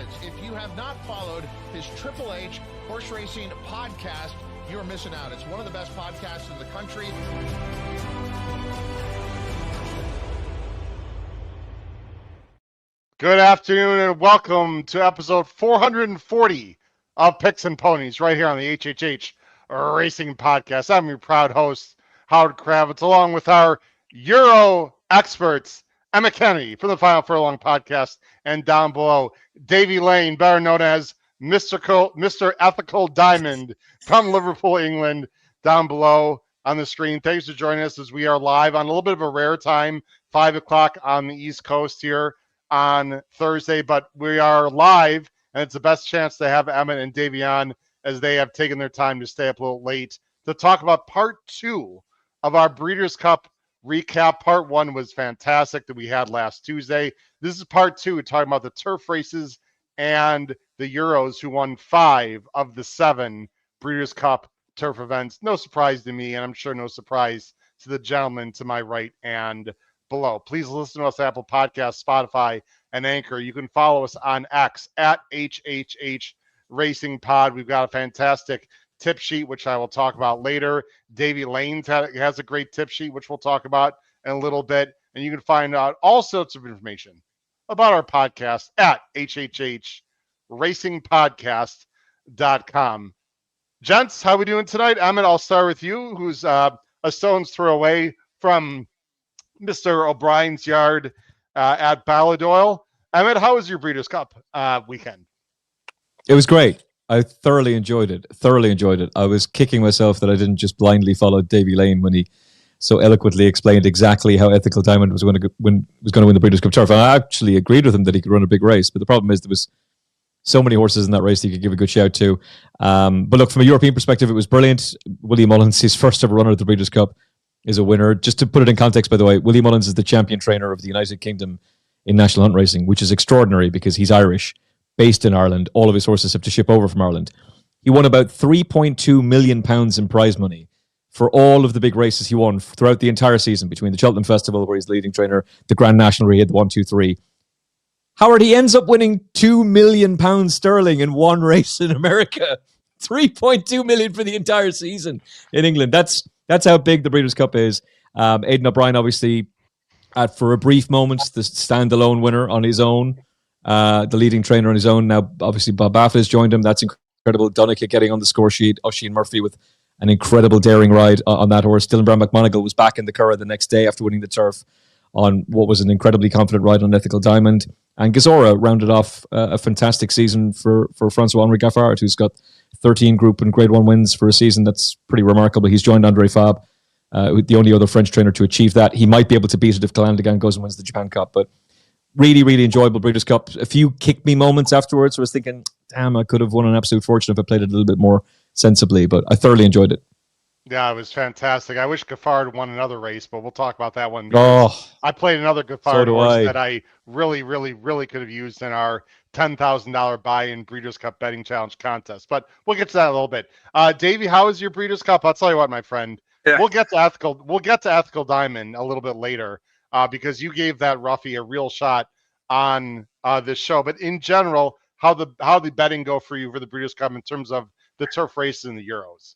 Kravets. If you have not followed his Triple H horse racing podcast, you're missing out. It's one of the best podcasts in the country. Good afternoon and welcome to episode 440 of Picks and Ponies right here on the HHH Racing Podcast. I'm your proud host, Howard Kravets, along with our Euro experts, Emmet Kennedy from the Final Furlong podcast, and down below, Davy Lane, better known as Mr. Ethical Diamond from Liverpool, England, down below on the screen. Thanks for joining us as we are live on a little bit of a rare time, 5 o'clock on the East Coast here on Thursday, but we are live, and it's the best chance to have Emmet and Davy on as they have taken their time to stay up a little late to talk about part 2 of our Breeders' Cup recap. Part 1 was fantastic that we had last Tuesday. This is part 2, talking about the turf races and the Euros, who won 5 of the 7 Breeders' Cup turf events. No surprise to me, and I'm sure no surprise to the gentleman to my right and below. Please listen to us on Apple Podcasts, Spotify, and Anchor. You can follow us on X at HHH Racing Pod. We've got a fantastic tip sheet, which I will talk about later. Davy Lane has a great tip sheet, which we'll talk about in a little bit. And you can find out all sorts of information about our podcast at hhhracingpodcast.com. Gents, how we doing tonight? Emmet, I'll start with you, who's a stone's throw away from Mr. O'Brien's yard at Ballydoyle. Emmet, how was your Breeders' Cup weekend? It was great. I thoroughly enjoyed it. I was kicking myself that I didn't just blindly follow Davy Lane when he so eloquently explained exactly how Ethical Diamond was going to win the Breeders' Cup Turf. And I actually agreed with him that he could run a big race, but the problem is there was so many horses in that race that you could give a good shout to. But look, from a European perspective, it was brilliant. Willie Mullins, his first ever runner at the Breeders' Cup, is a winner. Just to put it in context, by the way, Willie Mullins is the champion trainer of the United Kingdom in national hunt racing, which is extraordinary because he's Irish, based in Ireland. All of his horses have to ship over from Ireland. He won about £3.2 million in prize money for all of the big races he won throughout the entire season, between the Cheltenham Festival, where he's the leading trainer, the Grand National, where he had the 1, 2, 3. Howard, he ends up winning £2 million sterling in one race in America. 3.2 million for the entire season in England. That's how big the Breeders' Cup is. Aidan O'Brien, obviously, for a brief moment, the standalone winner on his own. The leading trainer on his own. Now, obviously, Bob Baffin has joined him. That's incredible. Donica getting on the score sheet. Oisin Murphy with an incredible daring ride on that horse. Dylan Brown McMonigal was back in the Curragh the next day after winning the turf on what was an incredibly confident ride on Ethical Diamond. And Gazora rounded off a fantastic season for Francois-Henri Gaffard, who's got 13 Group and Grade 1 wins for a season. That's pretty remarkable. He's joined Andre Fabre, the only other French trainer to achieve that. He might be able to beat it if Calandagan goes and wins the Japan Cup, but really, really enjoyable Breeders' Cup. A few kick-me moments afterwards. I was thinking, damn, I could have won an absolute fortune if I played it a little bit more sensibly, but I thoroughly enjoyed it. Yeah, it was fantastic. I wish Gaffard won another race, but we'll talk about that one. I played another Gaffard horse that I really, really, really could have used in our $10,000 buy-in Breeders' Cup betting challenge contest. But we'll get to that in a little bit. Davey, how was your Breeders' Cup? I'll tell you what, my friend. Yeah. We'll get to Ethical Diamond a little bit later. Because you gave that roughie a real shot on this show. But in general, how the betting go for you for the Breeders' Cup in terms of the turf races and the Euros?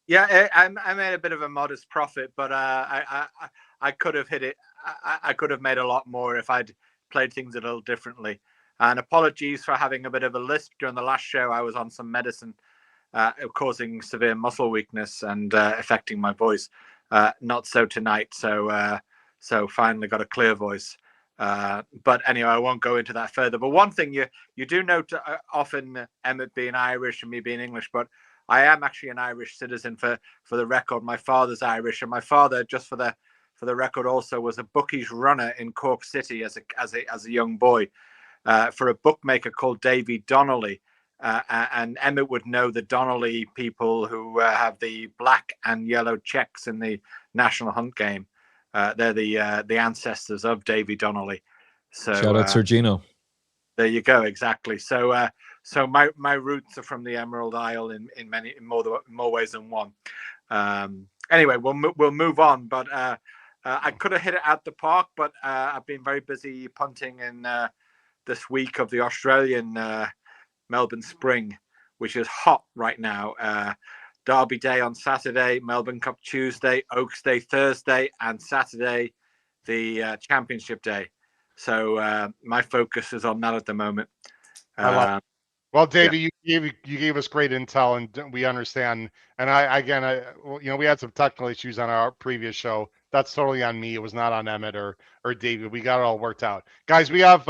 Yeah, I made a bit of a modest profit, but I could have hit it. I could have made a lot more if I'd played things a little differently. And apologies for having a bit of a lisp during the last show. I was on some medicine causing severe muscle weakness and affecting my voice. Not so tonight. So finally got a clear voice. But anyway, I won't go into that further. But one thing you do note often, Emmet being Irish and me being English, but I am actually an Irish citizen for the record. My father's Irish, and my father, just for the record, also was a bookies runner in Cork City as a young boy for a bookmaker called Davy Donnelly. And Emmet would know the Donnelly people who have the black and yellow checks in the National Hunt game. They're the ancestors of Davy Donnelly. So shout out Sir Gino. There you go, exactly. So my roots are from the Emerald Isle in more ways than one. Anyway, we'll move on. But I could have hit it out the park, but I've been very busy punting in this week of the Australian Melbourne Spring, which is hot right now. Derby Day on Saturday, Melbourne Cup Tuesday, Oaks Day Thursday, and Saturday, the Championship Day. So my focus is on that at the moment. I love it. Well, Davey, you gave us great intel, and we understand. And we had some technical issues on our previous show. That's totally on me. It was not on Emmet or Davey. We got it all worked out, guys. We have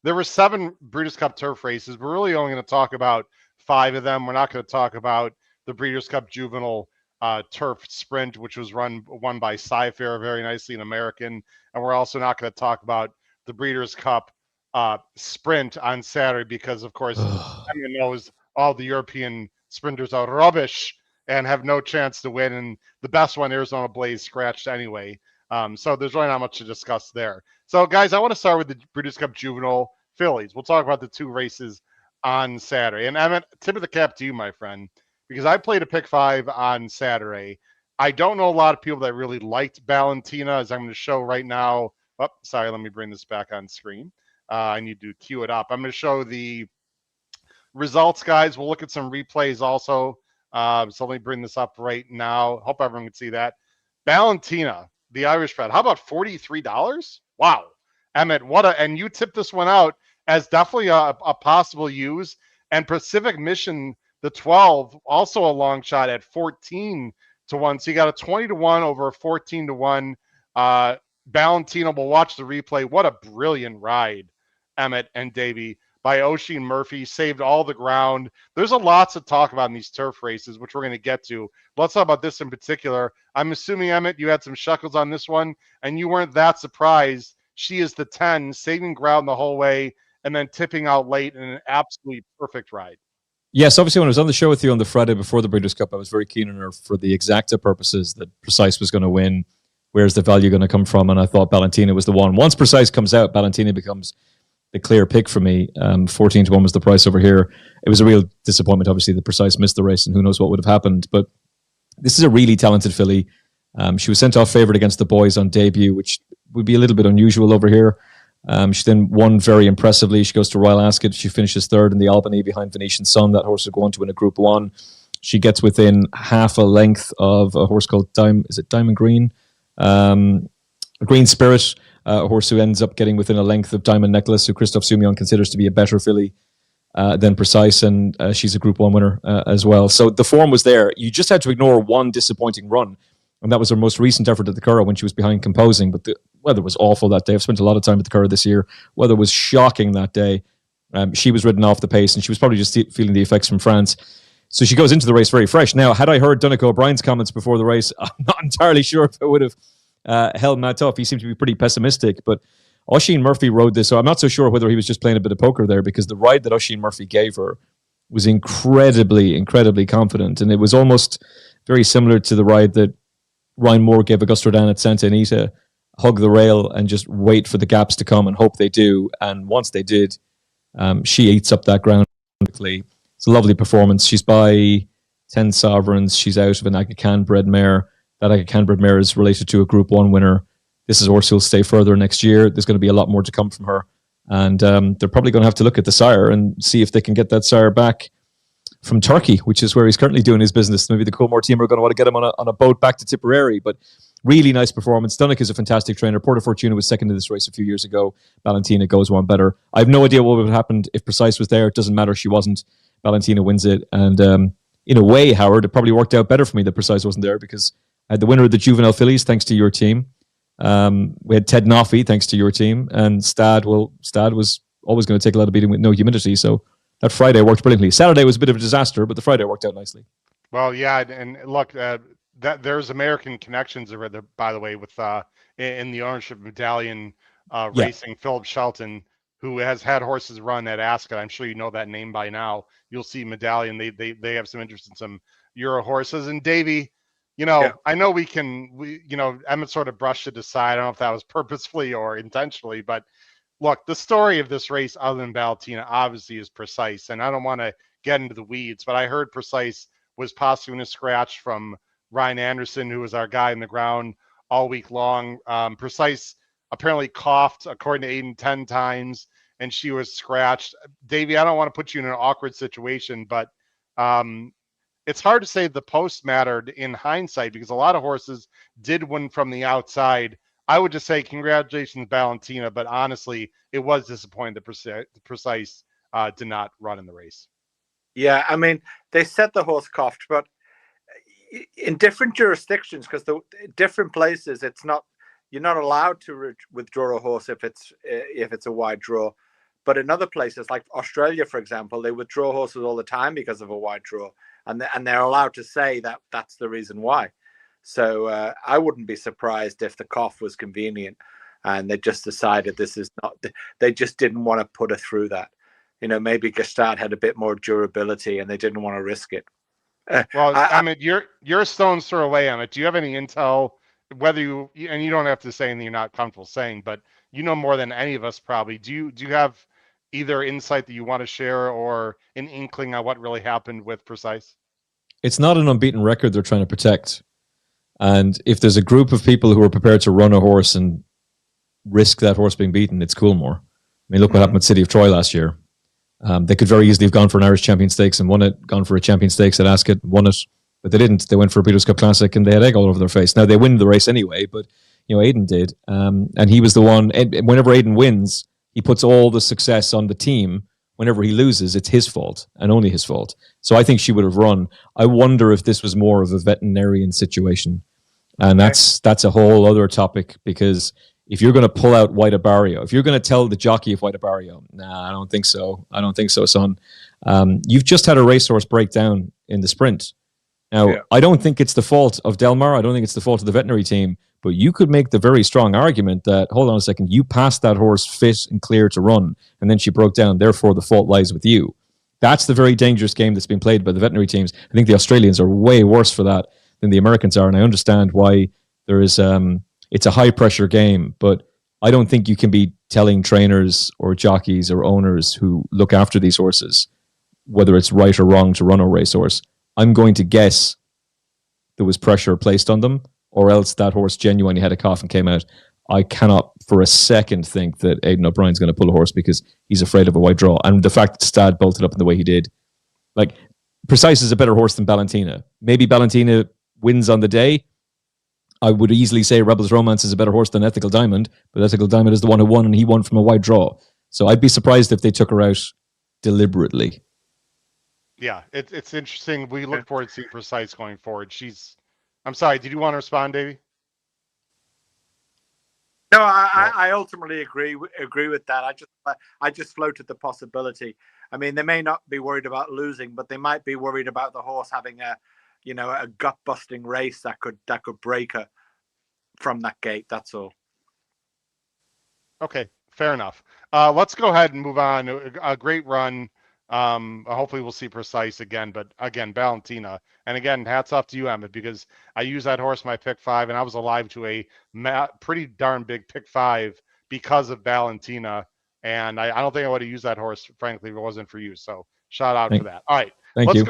there were 7 Breeders' Cup turf races. We're really only going to talk about 5 of them. We're not going to talk about the Breeders' Cup Juvenile Turf Sprint, which was won by Sci-Fair very nicely, an American, and we're also not going to talk about the Breeders' Cup sprint on Saturday because, of course, everyone knows all the European sprinters are rubbish and have no chance to win. And the best one, Arizona Blaze, scratched anyway. So there's really not much to discuss there. So, guys, I want to start with the Breeders' Cup Juvenile Fillies. We'll talk about the 2 races on Saturday. And Emmet, tip of the cap to you, my friend, because I played a pick 5 on Saturday. I don't know a lot of people that really liked Valentina, as I'm going to show right now. Oh, sorry, let me bring this back on screen. I need to queue it up. I'm going to show the results, guys. We'll look at some replays also. So let me bring this up right now. Hope everyone can see that. Valentina, the Irish bred. How about $43? Wow. Emmet, and you tipped this one out as definitely a possible use. And Pacific Mission, the 12, also a long shot at 14-1. So you got a 20-1 over a 14-1. Valentina, we'll watch the replay. What a brilliant ride, Emmet and Davy, by Oisin Murphy. Saved all the ground. There's a lot to talk about in these turf races, which we're going to get to. Let's talk about this in particular. I'm assuming, Emmet, you had some shekels on this one, and you weren't that surprised. She is the 10, saving ground the whole way, and then tipping out late in an absolutely perfect ride. Yes, obviously, when I was on the show with you on the Friday before the Breeders' Cup, I was very keen on her for the exacta purposes that Precise was going to win. Where's the value going to come from? And I thought Valentina was the one. Once Precise comes out, Valentina becomes the clear pick for me. 14-1 was the price over here. It was a real disappointment, obviously, that Precise missed the race, and who knows what would have happened. But this is a really talented filly. She was sent off favourite against the boys on debut, which would be a little bit unusual over here. She then won very impressively. She goes to Royal Ascot. She finishes 3rd in the Albany behind Venetian Sun. That horse would go on to win a Group 1. She gets within half a length of a horse called Diamond Green? Green Spirit, a horse who ends up getting within a length of Diamond Necklace, who Christophe Soumillon considers to be a better filly than Precise, and she's a Group 1 winner as well. So the form was there. You just had to ignore one disappointing run, and that was her most recent effort at the Curragh when she was behind Composing, but the weather was awful that day. I've spent a lot of time at the Curragh this year. Weather was shocking that day. She was ridden off the pace, and she was probably just feeling the effects from France. So she goes into the race very fresh. Now, had I heard Donncha O'Brien's comments before the race, I'm not entirely sure if it would have held Matt off. He seemed to be pretty pessimistic, but Oisin Murphy rode this, so I'm not so sure whether he was just playing a bit of poker there, because the ride that Oisin Murphy gave her was incredibly, incredibly confident, and it was almost very similar to the ride that Ryan Moore gave Augusta Rodin at Santa Anita. Hug the rail and just wait for the gaps to come and hope they do. And once they did, she eats up that ground quickly. It's a lovely performance. She's by 10 Sovereigns. She's out of an Aga Khan bred mare. That Aga Khan bred mare is related to a Group 1 winner. This is a horse who'll stay further next year. There's going to be a lot more to come from her. And they're probably going to have to look at the sire and see if they can get that sire back from Turkey, which is where he's currently doing his business. Maybe the Coolmore team are going to want to get him on a boat back to Tipperary. But really nice performance. Donncha is a fantastic trainer. Porta Fortuna was second in this race a few years ago. Valentina goes one better. I have no idea what would have happened if Precise was there. It doesn't matter. She wasn't. Valentina wins it. And in a way, Howard, it probably worked out better for me that Precise wasn't there, because I had the winner of the Juvenile Fillies, thanks to your team. We had Ted Noffey, thanks to your team. And Stad was always going to take a lot of beating with no humidity. So that Friday worked brilliantly. Saturday was a bit of a disaster, but the Friday worked out nicely. Well, yeah, and look, that there's American connections over there, by the way, with in the ownership of Medallion Racing, Philip Shelton, who has had horses run at Ascot. I'm sure you know that name by now. You'll see Medallion. They have some interest in some Euro horses. And Davy, I know Emmet sort of brushed it aside. I don't know if that was purposefully or intentionally, but look, the story of this race, other than Valentina, obviously is Precise. And I don't want to get into the weeds, but I heard Precise was possibly in a scratch from Ryan Anderson, who was our guy in the ground all week long. Precise apparently coughed, according to Aiden, 10 times. and she was scratched. Davey, I don't want to put you in an awkward situation, but it's hard to say the post mattered in hindsight because a lot of horses did win from the outside. I would just say congratulations, Valentina, but honestly, it was disappointing that Precise did not run in the race. Yeah, I mean, they said the horse coughed, but in different jurisdictions, because the different places, it's not, you're not allowed to withdraw a horse if it's a wide draw. But in other places, like Australia, for example, they withdraw horses all the time because of a wide draw, and they're allowed to say that that's the reason why. So I wouldn't be surprised if the cough was convenient, and they just decided this is not. They just didn't want to put her through that. You know, maybe Gestalt had a bit more durability, and they didn't want to risk it. Well, Emmet, you're a stone's throw away, Emmet. Do you have any intel? Whether you, and you don't have to say anything you're not comfortable saying, but you know more than any of us probably. Do you have either insight that you want to share or an inkling on what really happened with Precise? It's not an unbeaten record they're trying to protect. And if there's a group of people who are prepared to run a horse and risk that horse being beaten, it's Coolmore. I mean, look what happened with City of Troy last year. They could very easily have gone for an Irish Champion Stakes and won it, gone for a Champion Stakes at Ascot, won it, but they didn't. They went for a Breeders' Cup Classic and they had egg all over their face. Now, they win the race anyway, but, you know, Aidan did. And he was the one, and whenever Aidan wins, he puts all the success on the team. Whenever he loses, it's his fault and only his fault. So I think she would have run. I wonder if this was more of a veterinarian situation. And that's a whole other topic, because if you're going to pull out White Barrio, if you're going to tell the jockey of White Barrio, nah, I don't think so. I don't think so, son. You've just had a racehorse break down in the sprint. Now, I don't think it's the fault of Delmar. I don't think it's the fault of the veterinary team. But you could make the very strong argument that, hold on a second, you passed that horse fit and clear to run, and then she broke down. Therefore, the fault lies with you. That's the very dangerous game that's been played by the veterinary teams. I think the Australians are way worse for that than the Americans are, and I understand why there is. It's a high pressure game, but I don't think you can be telling trainers or jockeys or owners who look after these horses whether it's right or wrong to run a racehorse. I'm going to guess there was pressure placed on them, or else that horse genuinely had a cough and came out. I cannot for a second think that Aidan O'Brien's going to pull a horse because he's afraid of a wide draw. And the fact that Stad bolted up in the way he did, like, Precise is a better horse than Valentina. Maybe Valentina wins on the day. I would easily say Rebel's Romance is a better horse than Ethical Diamond, but Ethical Diamond is the one who won, and he won from a wide draw. So I'd be surprised if they took her out deliberately. Yeah, it's interesting. We look forward to seeing Precise going forward. I'm sorry, did you want to respond, Davey? No, I ultimately agree with that. I just floated the possibility. I mean, they may not be worried about losing, but they might be worried about the horse having a gut busting race that could break her from that gate. That's all. Okay, fair enough. Let's go ahead and move on. A great run. Hopefully we'll see Precise again, but again, Valentina. And again, hats off to you, Emmet, because I used that horse in my pick 5, and I was alive to a pretty darn big pick 5 because of Valentina. And I don't think I would have used that horse, frankly, if it wasn't for you. So shout out for that. All right, let's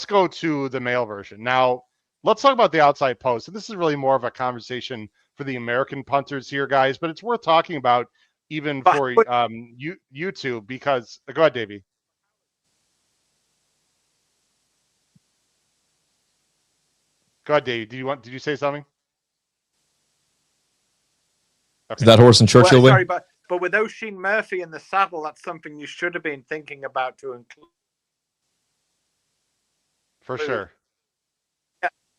go to the male version. Now, let's talk about the outside post. And this is really more of a conversation for the American punters here, guys, but it's worth talking about even for YouTube, because go ahead, Davey. Go ahead, Davey. Did you say something? Okay. Is that horse in Churchill? Sorry, but with Oisin Murphy in the saddle, that's something you should have been thinking about to include. For sure.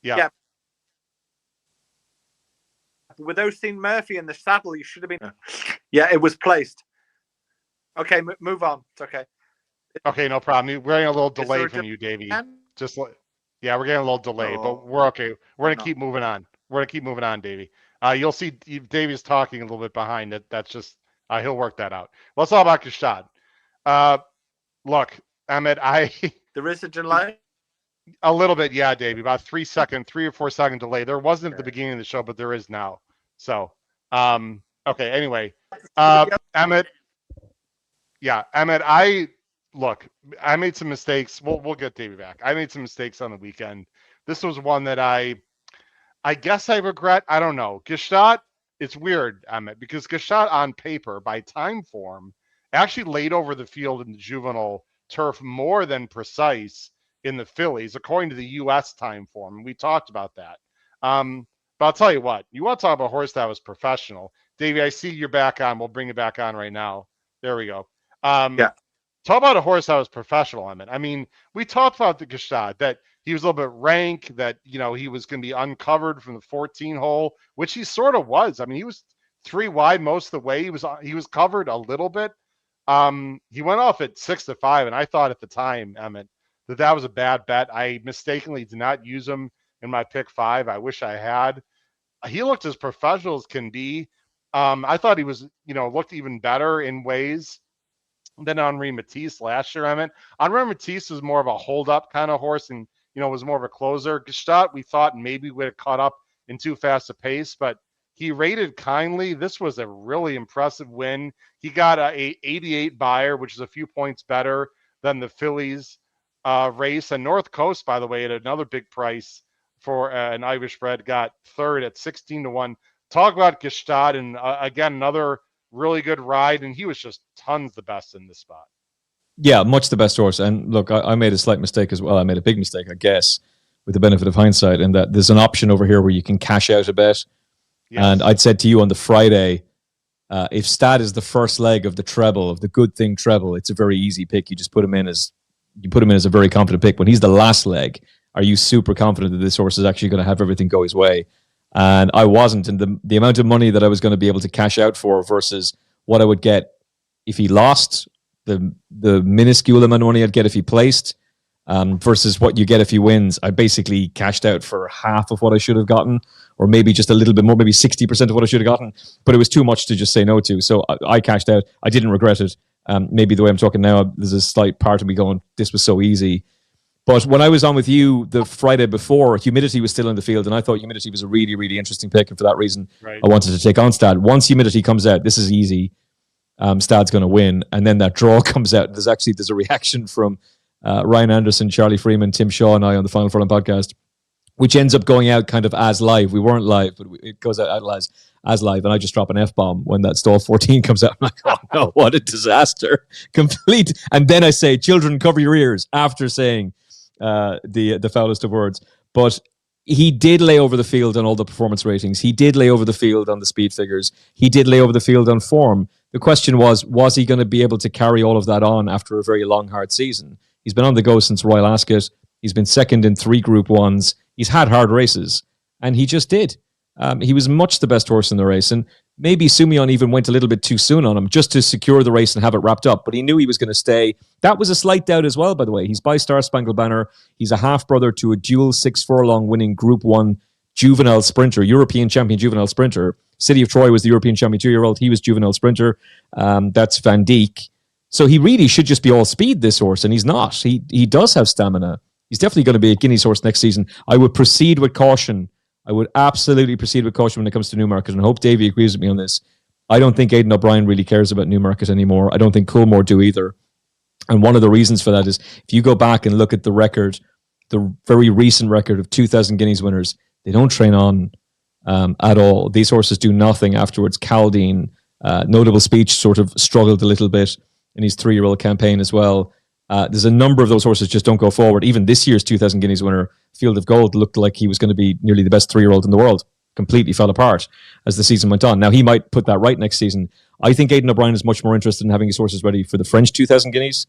Yeah. With Oisin Murphy in the saddle, you should have been. Yeah, it was placed. Okay, move on. It's okay. Okay, no problem. We're getting a little delay from you, Davey. Yeah, we're getting a little delay, but we're okay. We're gonna keep moving on. We're gonna keep moving on, Davey. You'll see Davey's talking a little bit behind it. That's just he'll work that out. Let's talk about Kashad. Look, Emmet, there is a delay. A little bit, yeah, Davey. About 3 or 4 second delay. There wasn't at the beginning of the show, but there is now. So, okay. Anyway, Emmet. Yeah, Emmet. I made some mistakes. We'll get Davey back. I made some mistakes on the weekend. This was one that I guess I regret. I don't know. Gestalt, it's weird, Emmet, because Gestalt on paper by time form actually laid over the field in the juvenile turf more than Precise in the fillies, according to the U.S. time form. We talked about that. But I'll tell you what, you want to talk about a horse that was professional. Davey, I see you're back on. We'll bring it back on right now. There we go. Yeah. Talk about a horse that was professional, Emmet. I mean, we talked about the Gestad, that he was a little bit rank, that, you know, he was going to be uncovered from the 14 hole, which he sort of was. I mean, he was 3 wide most of the way. He was covered a little bit. He went off at 6-5, and I thought at the time, Emmet, that was a bad bet. I mistakenly did not use him in my pick 5. I wish I had. He looked as professional as can be. I thought he was, you know, looked even better in ways than Henri Matisse last year. Henri Matisse was more of a hold-up kind of horse, and, you know, was more of a closer. Gestalt, we thought maybe would have caught up in too fast a pace, but he rated kindly. This was a really impressive win. He got a 88 buyer, which is a few points better than the Phillies race. And North Coast, by the way, at another big price for an Irish bred, got third at 16-1. Talk about Gestalt, and again, another really good ride, and he was just tons the best in this spot. Yeah, much the best horse. And look, I made a slight mistake as well. I made a big mistake, I guess, with the benefit of hindsight, in that there's an option over here where you can cash out a bet. Yes. And I'd said to you on the Friday, if Stad is the first leg of the treble, of the good thing treble, it's a very easy pick. You just put him in as a very confident pick. When he's the last leg, are you super confident that this horse is actually going to have everything go his way? And I wasn't. And the amount of money that I was going to be able to cash out for versus what I would get if he lost, the minuscule amount of money I'd get if he placed, versus what you get if he wins, I basically cashed out for half of what I should have gotten, or maybe just a little bit more, maybe 60% of what I should have gotten. But it was too much to just say no to. So I cashed out. I didn't regret it. Maybe the way I'm talking now, there's a slight part of me going, this was so easy. But when I was on with you the Friday before, Humidity was still in the field, and I thought Humidity was a really, really interesting pick, and for that reason, right, I wanted to take on Stad. Once Humidity comes out, this is easy. Stad's going to win, and then that draw comes out. There's a reaction from Ryan Anderson, Charlie Freeman, Tim Shaw, and I on the Final Furlong podcast, which ends up going out kind of as live. We weren't live, but it goes out as live, and I just drop an F-bomb when that stall 14 comes out. I'm like, oh no, what a disaster. Complete. And then I say, children, cover your ears, after saying the foulest of words. But he did lay over the field on all the performance ratings. He did lay over the field on the speed figures. He did lay over the field on form. The question was he going to be able to carry all of that on after a very long, hard season? He's been on the go since Royal Ascot. He's been second in 3 Group 1s. He's had hard races, and he just did. He was much the best horse in the race, and maybe Sumion even went a little bit too soon on him just to secure the race and have it wrapped up, but he knew he was going to stay. That was a slight doubt as well, by the way. He's by Star Spangled Banner. He's a half-brother to a dual 6 furlong winning Group 1 juvenile sprinter, European champion juvenile sprinter. City of Troy was the European champion 2-year-old. He was juvenile sprinter. That's Van Dijk. So he really should just be all speed, this horse, and he's not. He does have stamina. He's definitely going to be a Guineas horse next season. I would proceed with caution. I would absolutely proceed with caution when it comes to Newmarket, and I hope Davy agrees with me on this. I don't think Aidan O'Brien really cares about Newmarket anymore. I don't think Coolmore do either. And one of the reasons for that is, if you go back and look at the record, the very recent record of 2,000 Guineas winners, they don't train on at all. These horses do nothing afterwards. Caldine, Notable Speech, sort of struggled a little bit in his 3-year-old campaign as well. There's a number of those horses just don't go forward. Even this year's 2,000 Guineas winner, Field of Gold, looked like he was going to be nearly the best 3-year-old in the world. Completely fell apart as the season went on. Now, he might put that right next season. I think Aidan O'Brien is much more interested in having his horses ready for the French 2,000 Guineas,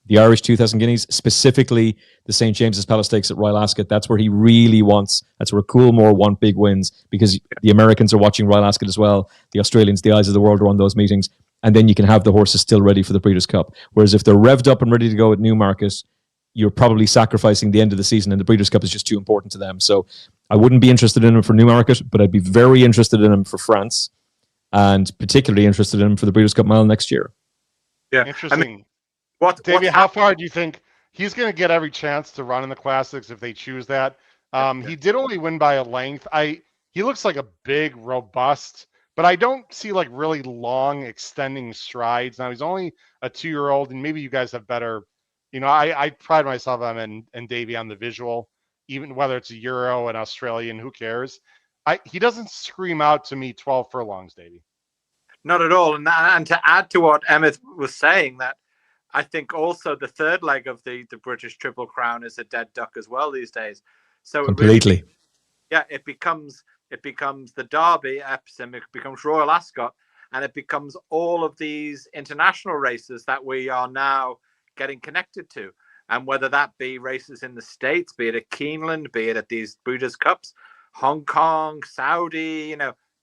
the Irish 2,000 Guineas, specifically the St. James's Palace Stakes at Royal Ascot. That's where he really wants, that's where Coolmore want big wins, because the Americans are watching Royal Ascot as well. The Australians, the eyes of the world are on those meetings. And then you can have the horses still ready for the Breeders' Cup. Whereas if they're revved up and ready to go at Newmarket, you're probably sacrificing the end of the season, and the Breeders' Cup is just too important to them. So I wouldn't be interested in him for Newmarket, but I'd be very interested in him for France, and particularly interested in him for the Breeders' Cup Mile next year. Yeah, interesting. I mean, Davey, how far do you think he's going to get every chance to run in the Classics if they choose that? He did only win by a length. He looks like a big, robust, but I don't see like really long extending strides. Now he's only a 2-year-old, and maybe you guys have better, you know, I pride myself on and Davey on the visual, even whether it's a Euro, an Australian, who cares? He doesn't scream out to me 12 furlongs, Davey. Not at all. And to add to what Emmet was saying, that I think also the third leg of the British Triple Crown is a dead duck as well these days. So Completely. it becomes the Derby, Epsom, it becomes Royal Ascot, and it becomes all of these international races that we are now getting connected to. And whether that be races in the States, be it at Keeneland, be it at these Breeders' Cups, Hong Kong, Saudi,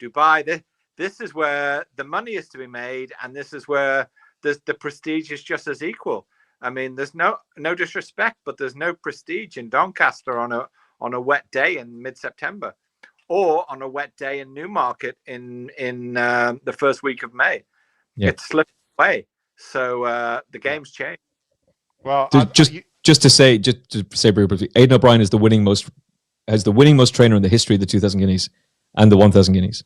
Dubai, this is where the money is to be made, and this is where the prestige is just as equal. I mean, there's no disrespect, but there's no prestige in Doncaster on a wet day in mid-September, or on a wet day in Newmarket in the first week of May. Yeah. It slipped away. So the game's changed. Well, just to say very briefly, Aidan O'Brien has the winningmost trainer in the history of the 2,000 guineas and the 1,000 guineas.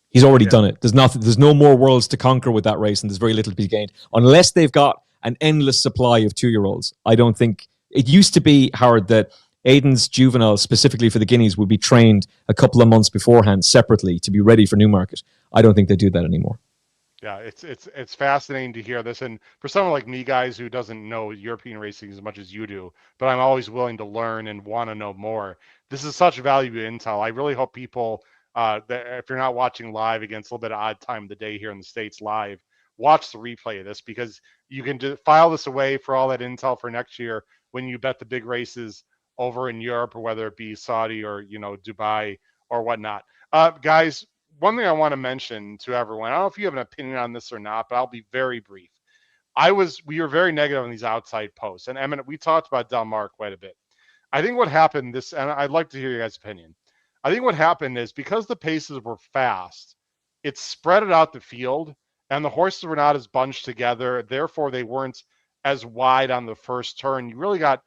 He's already done it. There's no more worlds to conquer with that race, and there's very little to be gained unless they've got an endless supply of 2-year-olds. I don't think it used to be, Howard, that Aidan's juveniles, specifically for the guineas, would be trained a couple of months beforehand separately to be ready for Newmarket. I don't think they do that anymore. Yeah, it's fascinating to hear this, and for someone like me, guys, who doesn't know European racing as much as you do, but I'm always willing to learn and want to know more. This is such valuable intel. I really hope people, that if you're not watching live, again, it's a little bit of odd time of the day here in the States live, watch the replay of this, because you can file this away for all that intel for next year when you bet the big races over in Europe, or whether it be Saudi or Dubai or whatnot. Guys, one thing I want to mention to everyone, I don't know if you have an opinion on this or not, but I'll be very brief. We were very negative on these outside posts, and Emmet, we talked about Del Mar quite a bit. I think what happened and I'd like to hear your guys' opinion. I think what happened is, because the paces were fast, it spread it out the field, and the horses were not as bunched together. Therefore, they weren't as wide on the first turn. You really got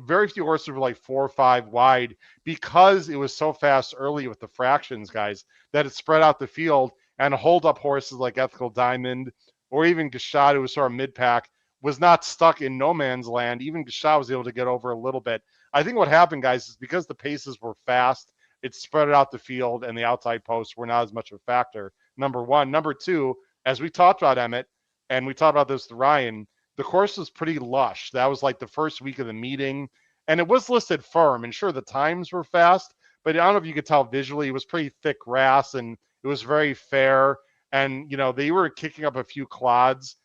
very few horses were like 4 or 5 wide, because it was so fast early with the fractions, guys, that it spread out the field, and hold up horses like Ethical Diamond or even Gashad, who was sort of mid-pack, was not stuck in no man's land. Even Gashad was able to get over a little bit. I think what happened, guys, is because the paces were fast, it spread it out the field, and the outside posts were not as much of a factor, number one. Number two, as we talked about, Emmet, and we talked about this with Ryan, the course was pretty lush. That was like the first week of the meeting, and it was listed firm. And sure, the times were fast, but I don't know if you could tell visually, it was pretty thick grass, and it was very fair. And, they were kicking up a few clods.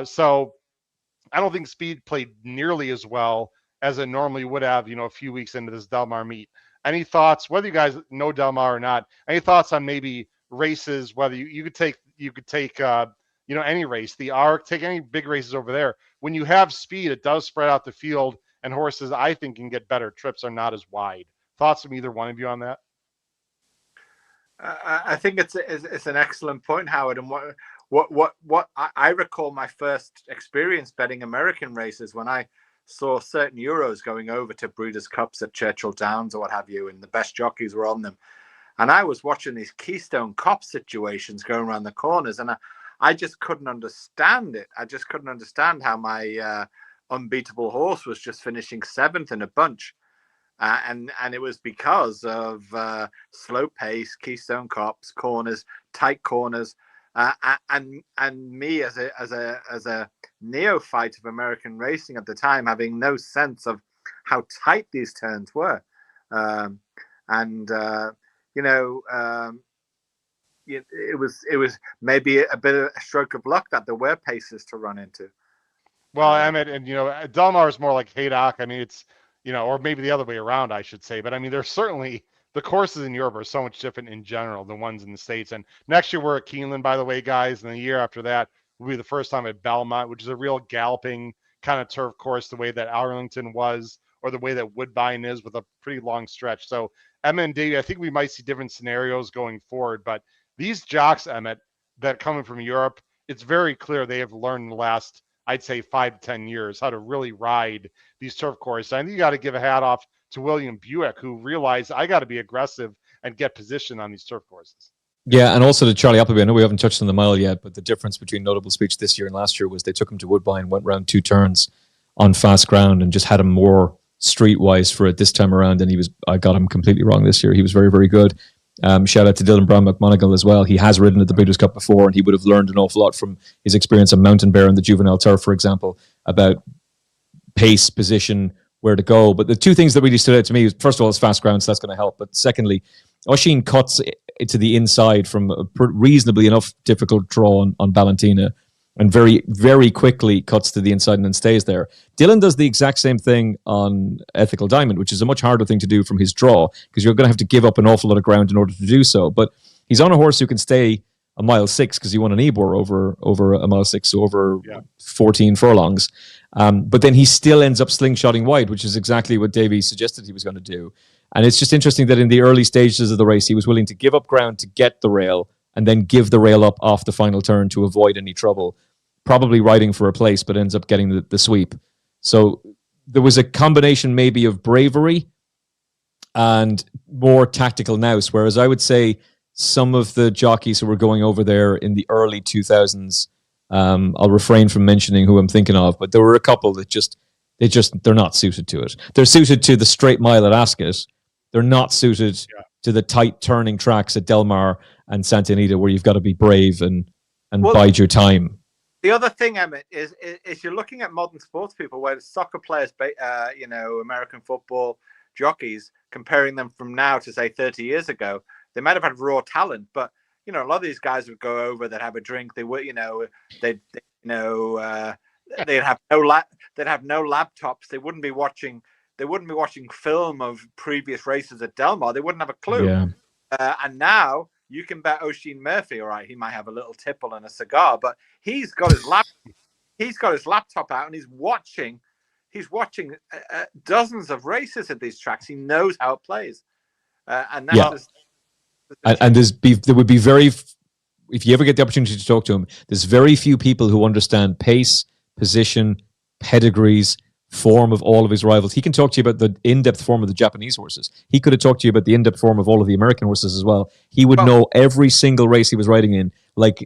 So I don't think speed played nearly as well as it normally would have, a few weeks into this Del Mar meet. Any thoughts, whether you guys know Del Mar or not, any thoughts on maybe races, whether you could take any race, the ARC, take any big races over there. When you have speed, it does spread out the field, and horses, I think, can get better. Trips are not as wide. Thoughts from either one of you on that? I think it's an excellent point, Howard. And what I recall my first experience betting American races when I saw certain Euros going over to Breeders' Cups at Churchill Downs or what have you, and the best jockeys were on them. And I was watching these Keystone Cop situations going around the corners, and I just couldn't understand it. I just couldn't understand how my unbeatable horse was just finishing 7th in a bunch. And it was because of slow pace, Keystone Cops, corners, tight corners, and me as a neophyte of American racing at the time, having no sense of how tight these turns were, it was maybe a bit of a stroke of luck that there were paces to run into. Well, Emmet, and Del Mar is more like Haydock. I mean, it's or maybe the other way around, I should say. But I mean, there's certainly the courses in Europe are so much different in general than ones in the States. And next year we're at Keeneland, by the way, guys. And the year after that will be the first time at Belmont, which is a real galloping kind of turf course, the way that Arlington was, or the way that Woodbine is, with a pretty long stretch. So Emmet and Davey, I think we might see different scenarios going forward. But these jocks, Emmet, that coming from Europe, it's very clear they have learned in the last, I'd say, 5 to 10 years how to really ride these turf courses. I think you got to give a hat off to William Buick, who realized I got to be aggressive and get position on these turf courses. Yeah, and also to Charlie Appleby. I know we haven't touched on the mile yet, but the difference between Notable Speech this year and last year was they took him to Woodbine, went round 2 turns on fast ground, and just had him more streetwise for it this time around. And I got him completely wrong this year. He was very, very good. Shout out to Dylan Brown McMonigal as well. He has ridden at the Breeders' Cup before, and he would have learned an awful lot from his experience on Mountain Bear and the Juvenile Turf, for example, about pace, position, where to go. But the two things that really stood out to me was, first of all, it's fast ground, so that's going to help. But secondly, Oisin cuts it to the inside from a reasonably enough difficult draw on Valentina, and very, very quickly cuts to the inside and then stays there. Dylan does the exact same thing on Ethical Diamond, which is a much harder thing to do from his draw, because you're going to have to give up an awful lot of ground in order to do so. But he's on a horse who can stay a mile 6, because he won an Ebor over a mile 6, so over 14 furlongs. But then he still ends up slingshotting wide, which is exactly what Davy suggested he was going to do. And it's just interesting that in the early stages of the race, he was willing to give up ground to get the rail, and then give the rail up off the final turn to avoid any trouble, probably riding for a place, but ends up getting the sweep. So there was a combination maybe of bravery and more tactical nous, whereas I would say some of the jockeys who were going over there in the early 2000s, I'll refrain from mentioning who I'm thinking of, but there were a couple that they're not suited to it. They're suited to the straight mile at Ascot. They're not suited to the tight turning tracks at Del Mar and Santa Anita, where you've got to be brave and bide your time. The other thing, Emmet, is you're looking at modern sports people, where the soccer players, American football jockeys, comparing them from now to say 30 years ago, they might have had raw talent, but a lot of these guys would go over, they'd have a drink, they would, they'd have no laptops, they wouldn't be watching film of previous races at Del Mar, they wouldn't have a clue. Yeah. And now you can bet Oisin Murphy, all right, he might have a little tipple and a cigar, but he's got his laptop out and he's watching dozens of races at these tracks. He knows how it plays, and that's there would be very, if you ever get the opportunity to talk to him, there's very few people who understand pace, position, pedigrees, form of all of his rivals. He can talk to you about the in-depth form of the Japanese horses. He could have talked to you about the in-depth form of all of the American horses as well. He would know every single race he was riding in, like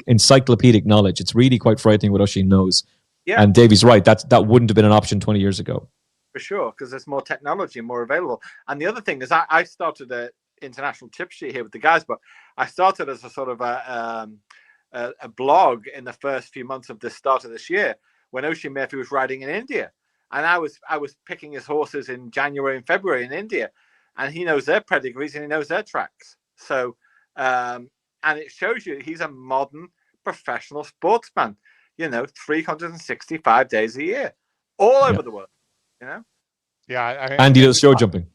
encyclopedic knowledge. It's really quite frightening what Oisin knows. Yeah. And Davy's right. That wouldn't have been an option 20 years ago. For sure, because there's more technology and more available. And the other thing is, I started a international tip sheet here with the guys, but I started as a sort of a blog in the first few months of the start of this year, when Oisin Murphy was riding in India, and I was picking his horses in January and February in India, and he knows their pedigrees and he knows their tracks. So, and it shows you he's a modern professional sportsman. 365 days a year, all over the world. Yeah, and he does show jumping.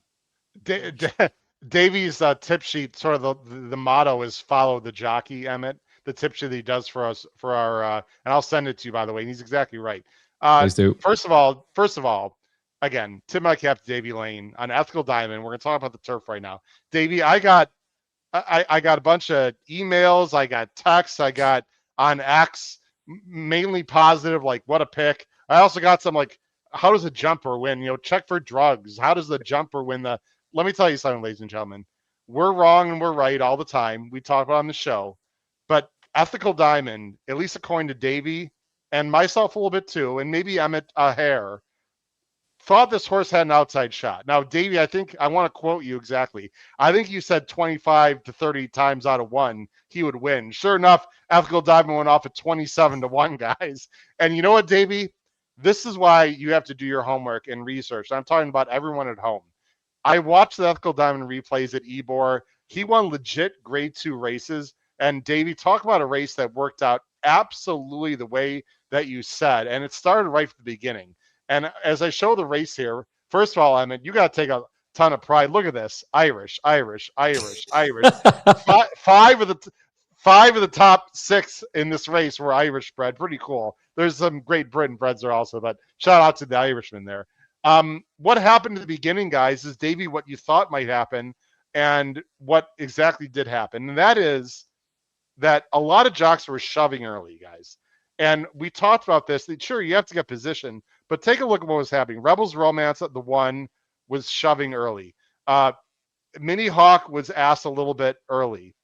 Davy's tip sheet, sort of the motto is "Follow the jockey." Emmet, the tip sheet that he does for us for our, and I'll send it to you, by the way. And he's exactly right. Please do. First of all, again, tip my cap to Davy Lane on Ethical Diamond. We're gonna talk about the turf right now. Davy, I got a bunch of emails, I got texts, I got on X, mainly positive, like what a pick. I also got some like, how does a jumper win? Check for drugs. How does the jumper win the? Let me tell you something, ladies and gentlemen. We're wrong and we're right all the time. We talk about it on the show, but Ethical Diamond, at least according to Davy and myself a little bit too, and maybe Emmet a hair, thought this horse had an outside shot. Now, Davy, I think I want to quote you exactly. I think you said 25 to 30 times out of 1 he would win. Sure enough, Ethical Diamond went off at 27 to 1, guys. And you know what, Davy? This is why you have to do your homework and research. I'm talking about everyone at home. I watched the Ethical Diamond replays at Ebor. He won legit grade 2 races. And Davy, talk about a race that worked out absolutely the way that you said. And it started right from the beginning. And as I show the race here, first of all, Emmet, you got to take a ton of pride. Look at this. Irish. Five of the top 6 in this race were Irish bred. Pretty cool. There's some great Britain breds there also, but shout out to the Irishman there. What happened at the beginning, guys, is Davy, what you thought might happen and what exactly did happen. And that is that a lot of jocks were shoving early, guys. And we talked about this. Sure, you have to get position, but take a look at what was happening. Rebels Romance at the 1 was shoving early. Mini Hawk was asked a little bit early.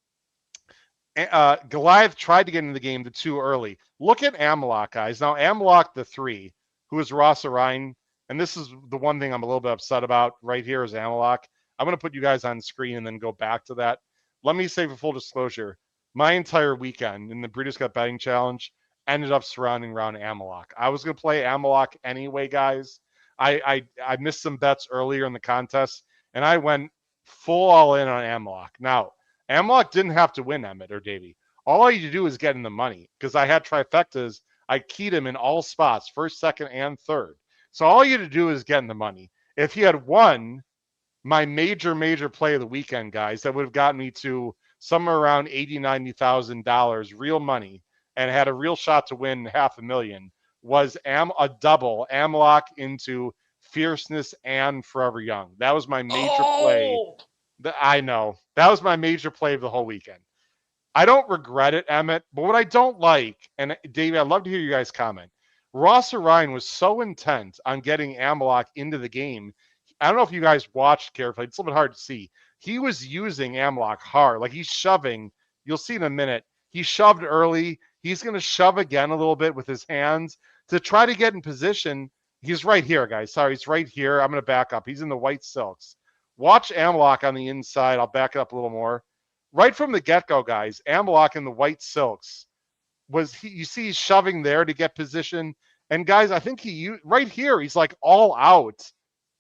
Goliath tried to get into the game the 2 early. Look at Amalok, guys. Now, Amalok the 3, who is Ross Orion, and this is the one thing I'm a little bit upset about right here is Amalok. I'm going to put you guys on screen and then go back to that. Let me say for full disclosure, my entire weekend in the Breeders' Cup Betting Challenge ended up surrounding around Amalok. I was going to play Amalok anyway, guys. I missed some bets earlier in the contest, and I went full all in on Amalok. Now, Amalok didn't have to win, Emmet or Davy. All I had to do was get in the money because I had trifectas. I keyed him in all spots, first, second, and third. So all you had to do is get in the money. If he had won my major play of the weekend, guys, that would have gotten me to somewhere around $80,000-$90,000 real money and had a real shot to win $500,000 was a double Amalok into Fierceness and Forever Young. That was my major play. I know. That was my major play of the whole weekend. I don't regret it, Emmet, but what I don't like, and Davey, I'd love to hear you guys comment. Ross Orion was so intent on getting Amalok into the game. I don't know if you guys watched carefully. It's a little bit hard to see. He was using Amalok hard. Like he's shoving. You'll see in a minute. He shoved early. He's going to shove again a little bit with his hands to try to get in position. He's right here, guys. Sorry, he's right here. I'm going to back up. He's in the white silks. Watch Amalok on the inside. I'll back it up a little more. Right from the get-go, guys, Amalok in the white silks you see he's shoving there to get position. And guys, I think right here, he's like all out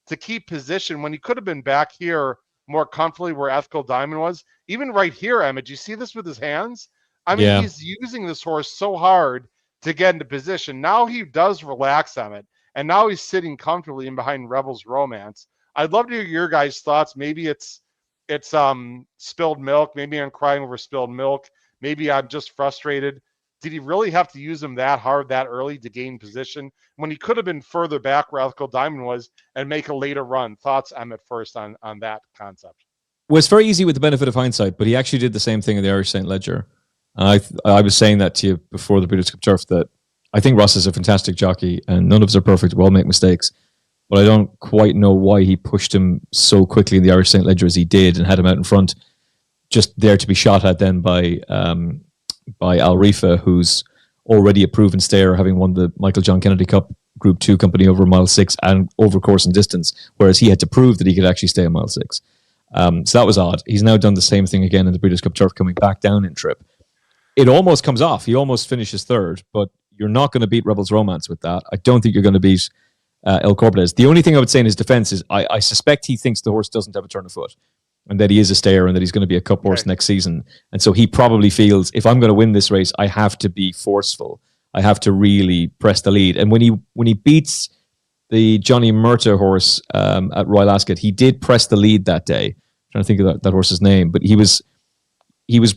to keep position when he could have been back here more comfortably where Ethical Diamond was. Even right here, Emma, do you see this with his hands? I mean, He's using this horse so hard to get into position. Now he does relax on it. And now he's sitting comfortably in behind Rebel's Romance. I'd love to hear your guys' thoughts. Maybe it's spilled milk. Maybe I'm crying over spilled milk. Maybe I'm just frustrated. Did he really have to use him that hard, that early to gain position when he could have been further back where Ethical Diamond was and make a later run? Thoughts, Emmet, first on that concept? Well, it's very easy with the benefit of hindsight, but he actually did the same thing in the Irish St. Ledger. I was saying that to you before the Breeders' Cup Turf that I think Ross is a fantastic jockey and none of us are perfect. We all make mistakes. But I don't quite know why he pushed him so quickly in the Irish St. Ledger as he did and had him out in front, just there to be shot at then by Al Rifa, who's already a proven stayer, having won the Michael John Kennedy Cup Group 2 company over mile 6 and over course and distance, whereas he had to prove that he could actually stay a mile 6. So that was odd. He's now done the same thing again in the Breeders' Cup Turf, coming back down in trip. It almost comes off. He almost finishes third, but you're not going to beat Rebel's Romance with that. I don't think you're going to beat El Corbeles. The only thing I would say in his defense is I suspect he thinks the horse doesn't have a turn of foot and that he is a stayer and that he's going to be a cup horse next season. And so he probably feels, if I'm going to win this race, I have to be forceful. I have to really press the lead. And when he beats the Johnny Murta horse at Royal Ascot, he did press the lead that day. I'm trying to think of that horse's name, but he was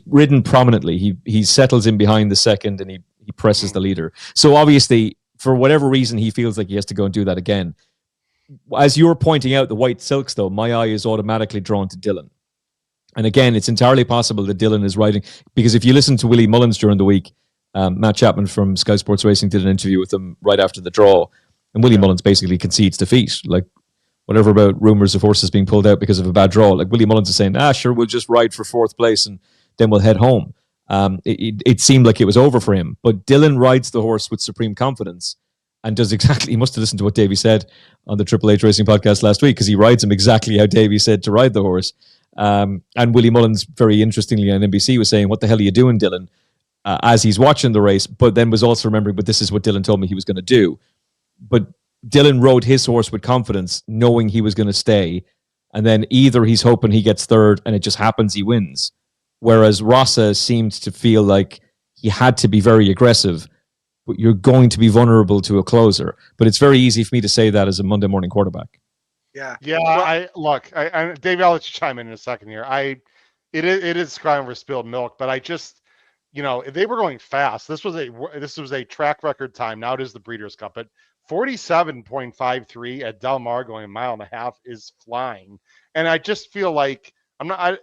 ridden prominently. He settles in behind the second and he presses the leader. So obviously, for whatever reason, he feels like he has to go and do that again. As you're pointing out, the white silks, though, my eye is automatically drawn to Dylan. And again, it's entirely possible that Dylan is riding, because if you listen to Willie Mullins during the week, Matt Chapman from Sky Sports Racing did an interview with him right after the draw, and Willie Mullins basically concedes defeat. Like, whatever about rumors of horses being pulled out because of a bad draw, like Willie Mullins is saying, sure, we'll just ride for 4th place and then we'll head home. It seemed like it was over for him, but Dylan rides the horse with supreme confidence and does exactly, he must have listened to what Davy said on the Triple H Racing podcast last week, because he rides him exactly how Davy said to ride the horse. And Willie Mullins, very interestingly on NBC, was saying, what the hell are you doing, Dylan? As he's watching the race, but then was also remembering, but this is what Dylan told me he was going to do. But Dylan rode his horse with confidence, knowing he was going to stay. And then either he's hoping he gets third and it just happens he wins. Whereas Rossa seemed to feel like he had to be very aggressive, but you're going to be vulnerable to a closer. But it's very easy for me to say that as a Monday morning quarterback. Yeah. Well, Dave, I'll let you chime in a second here. It is crying over spilled milk, but I just, they were going fast. This was a track record time. Now it is the Breeders' Cup, but 47.53 at Del Mar going 1.5 miles is flying. And I just feel like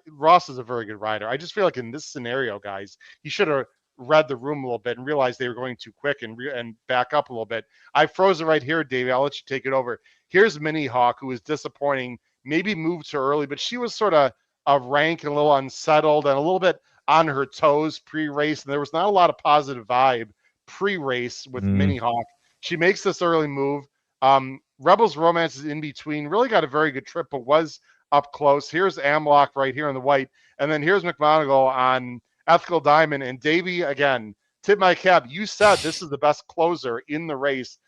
Ross is a very good rider. I just feel like in this scenario, guys, he should have read the room a little bit and realized they were going too quick and back up a little bit. I froze it right here, Davey. I'll let you take it over. Here's Minnie Hawk, who was disappointing, maybe moved too early, but she was sort of a rank and a little unsettled and a little bit on her toes pre-race. And there was not a lot of positive vibe pre-race with Minnie Hawk. She makes this early move. Rebel's Romance is in between. Really got a very good trip, but was up close. Here's Amlock right here in the white. And then here's McMonagle on Ethical Diamond. And Davy, again, tip my cap. You said this is the best closer in the race.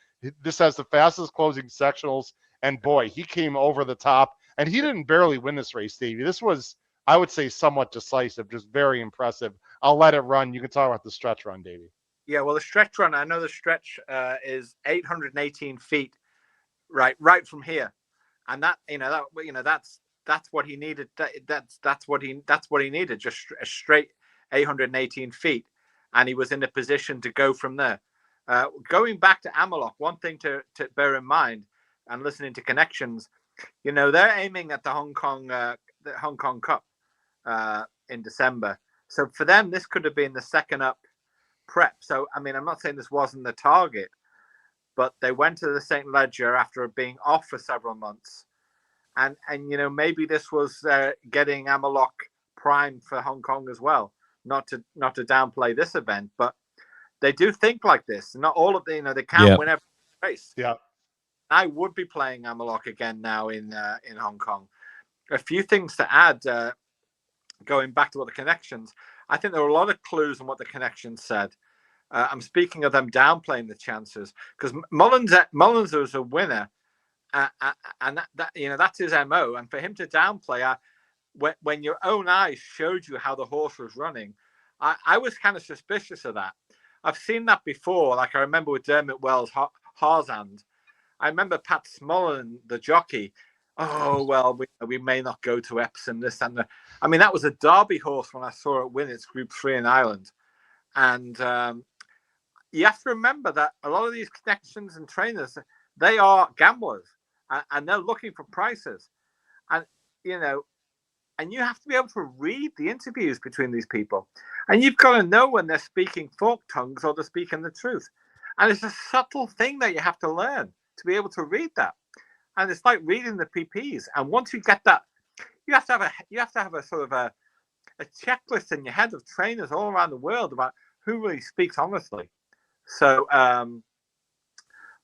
This has the fastest closing sectionals. And boy, he came over the top. And he didn't barely win this race, Davy. This was, I would say, somewhat decisive, just very impressive. I'll let it run. You can talk about the stretch run, Davy. Yeah, well, the stretch run, I know the stretch is 818 feet right from here. And that's what he needed. That's what he needed. Just a straight 818 feet, and he was in a position to go from there. Going back to Amelot, one thing to bear in mind, and listening to connections, they're aiming at the Hong Kong Cup in December. So for them, this could have been the second up prep. So I mean, I'm not saying this wasn't the target, but they went to the St. Leger after being off for several months. And maybe this was getting Amelot primed for Hong Kong as well. Not to downplay this event, but they do think like this. Not all of they can't win every race. Yeah, I would be playing Amelot again now in Hong Kong. A few things to add. Going back to what the connections, I think there were a lot of clues in what the connections said. I'm speaking of them downplaying the chances, because Mullins was a winner. And that's his MO. And for him to downplay, when your own eyes showed you how the horse was running, I was kind of suspicious of that. I've seen that before. Like I remember with Dermot Wells' Harzand. I remember Pat Smollen, the jockey. Oh, well, we may not go to Epsom, this and that. I mean, that was a Derby horse when I saw it win its Group 3 in Ireland. And you have to remember that a lot of these connections and trainers, they are gamblers. And they're looking for prices, and you have to be able to read the interviews between these people, and you've got to know when they're speaking fork tongues or they're speaking the truth. And it's a subtle thing that you have to learn to be able to read that. And it's like reading the PPs. And once you get that, you have to have a sort of a checklist in your head of trainers all around the world about who really speaks honestly. So